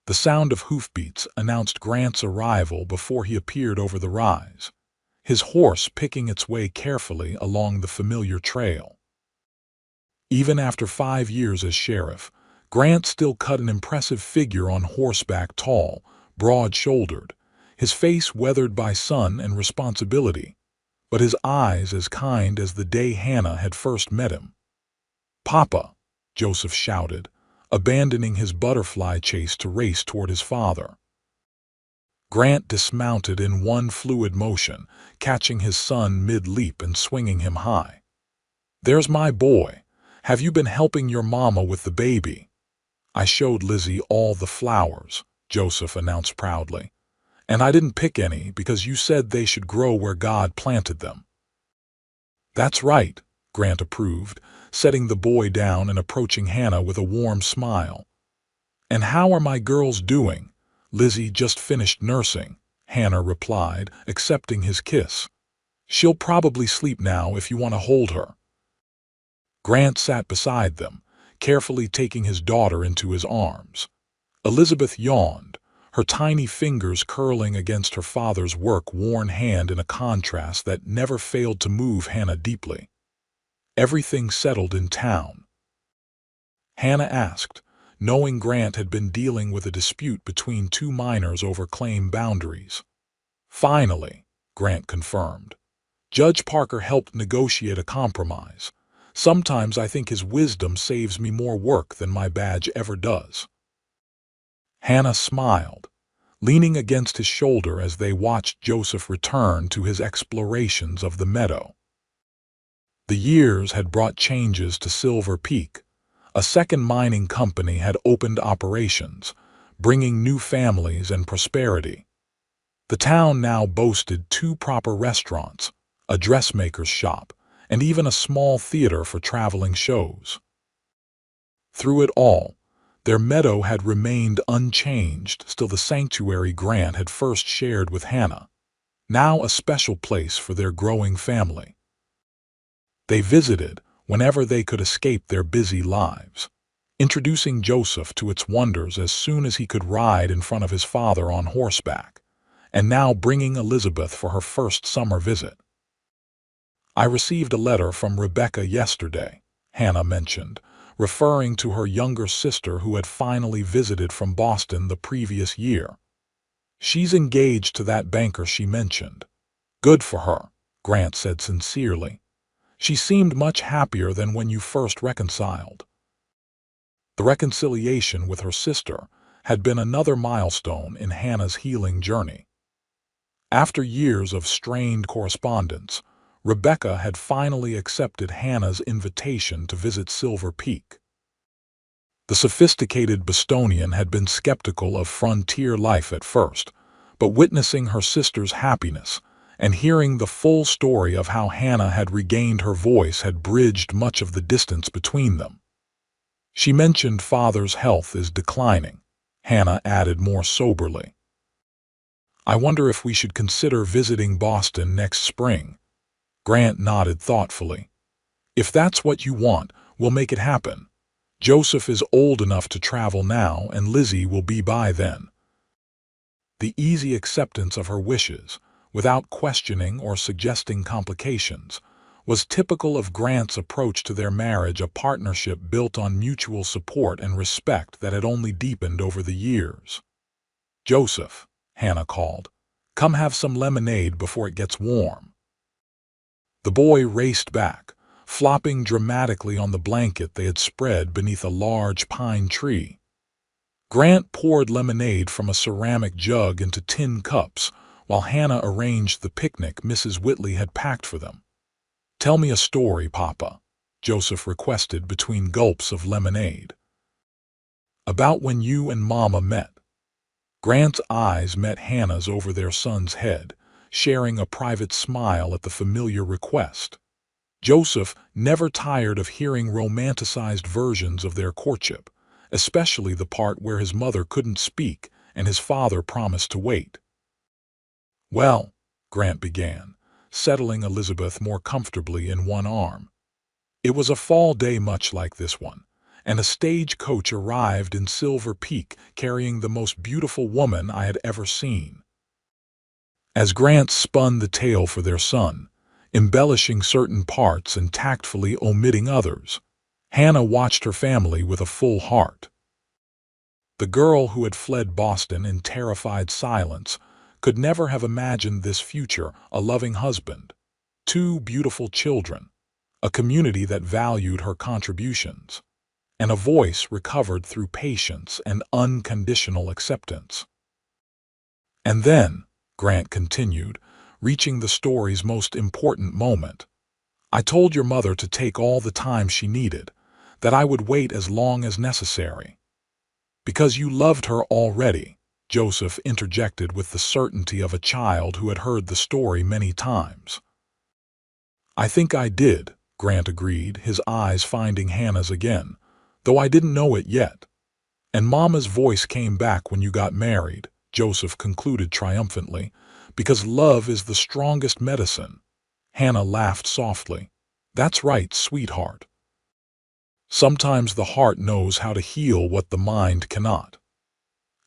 The sound of hoofbeats announced Grant's arrival before he appeared over the rise, his horse picking its way carefully along the familiar trail. Even after 5 years as sheriff, Grant still cut an impressive figure on horseback, tall, broad-shouldered, his face weathered by sun and responsibility, but his eyes as kind as the day Hannah had first met him. "Papa," Joseph shouted, abandoning his butterfly chase to race toward his father. Grant dismounted in one fluid motion, catching his son mid-leap and swinging him high. "There's my boy. Have you been helping your mama with the baby?" "I showed Lizzie all the flowers," Joseph announced proudly. "And I didn't pick any because you said they should grow where God planted them." "That's right," Grant approved, setting the boy down and approaching Hannah with a warm smile. "And how are my girls doing? Lizzie just finished nursing, Hannah replied, accepting his kiss. "She'll probably sleep now if you want to hold her." Grant sat beside them, carefully taking his daughter into his arms. Elizabeth yawned, her tiny fingers curling against her father's work-worn hand in a contrast that never failed to move Hannah deeply. "Everything settled in town?" Hannah asked, knowing Grant had been dealing with a dispute between two minors over claim boundaries. "Finally," Grant confirmed. "Judge Parker helped negotiate a compromise. Sometimes I think his wisdom saves me more work than my badge ever does." Hannah smiled, leaning against his shoulder as they watched Joseph return to his explorations of the meadow. The years had brought changes to Silver Peak. A second mining company had opened operations, bringing new families and prosperity. The town now boasted 2 proper restaurants, a dressmaker's shop, and even a small theater for traveling shows. Through it all, their meadow had remained unchanged, still the sanctuary Grant had first shared with Hannah, now a special place for their growing family. They visited whenever they could escape their busy lives, introducing Joseph to its wonders as soon as he could ride in front of his father on horseback, and now bringing Elizabeth for her first summer visit. "I received a letter from Rebecca yesterday," Hannah mentioned, referring to her younger sister who had finally visited from Boston the previous year. "She's engaged to that banker she mentioned." "Good for her," Grant said sincerely. "She seemed much happier than when you first reconciled." The reconciliation with her sister had been another milestone in Hannah's healing journey. After years of strained correspondence, Rebecca had finally accepted Hannah's invitation to visit Silver Peak. The sophisticated Bostonian had been skeptical of frontier life at first, but witnessing her sister's happiness and hearing the full story of how Hannah had regained her voice had bridged much of the distance between them. "She mentioned father's health is declining," Hannah added more soberly. "I wonder if we should consider visiting Boston next spring." Grant nodded thoughtfully. "If that's what you want, we'll make it happen. Joseph is old enough to travel now, and Lizzie will be by then." The easy acceptance of her wishes, without questioning or suggesting complications, was typical of Grant's approach to their marriage, a partnership built on mutual support and respect that had only deepened over the years. "Joseph," Hannah called, "come have some lemonade before it gets warm." The boy raced back, flopping dramatically on the blanket they had spread beneath a large pine tree. Grant poured lemonade from a ceramic jug into tin cups, while Hannah arranged the picnic Mrs. Whitley had packed for them. "Tell me a story, Papa," Joseph requested between gulps of lemonade. "About when you and Mama met." Grant's eyes met Hannah's over their son's head, sharing a private smile at the familiar request. Joseph never tired of hearing romanticized versions of their courtship, especially the part where his mother couldn't speak and his father promised to wait. "Well," Grant began, settling Elizabeth more comfortably in one arm. "It was a fall day much like this one, and a stagecoach arrived in Silver Peak carrying the most beautiful woman I had ever seen." As Grant spun the tale for their son, embellishing certain parts and tactfully omitting others, Hannah watched her family with a full heart. The girl who had fled Boston in terrified silence could never have imagined this future: a loving husband, 2 beautiful children, a community that valued her contributions, and a voice recovered through patience and unconditional acceptance. "And then," Grant continued, reaching the story's most important moment, "I told your mother to take all the time she needed, that I would wait as long as necessary." "Because you loved her already," Joseph interjected with the certainty of a child who had heard the story many times. "I think I did," Grant agreed, his eyes finding Hannah's again, "though I didn't know it yet. And Mama's voice came back when you got married," Joseph concluded triumphantly, because love is the strongest medicine. Hannah laughed softly. That's right, sweetheart. Sometimes the heart knows how to heal what the mind cannot.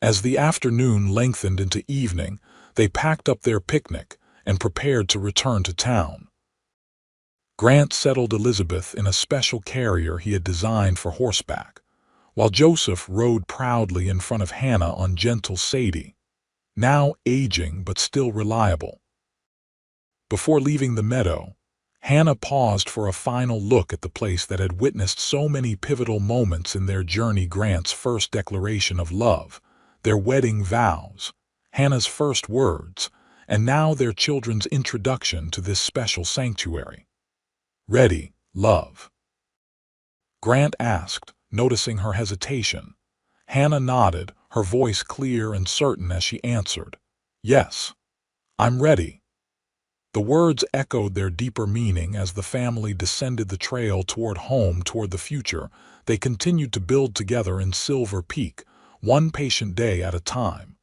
As the afternoon lengthened into evening, they packed up their picnic and prepared to return to town. Grant settled Elizabeth in a special carrier he had designed for horseback, while Joseph rode proudly in front of Hannah on gentle Sadie, now aging but still reliable. Before leaving the meadow, Hannah paused for a final look at the place that had witnessed so many pivotal moments in their journey: Grant's first declaration of love, their wedding vows, Hannah's first words, and now their children's introduction to this special sanctuary. "Ready, love?" Grant asked, noticing her hesitation. Hannah nodded, her voice clear and certain as she answered, "Yes, I'm ready." The words echoed their deeper meaning as the family descended the trail toward home, toward the future. They continued to build together in Silver Peak, one patient day at a time.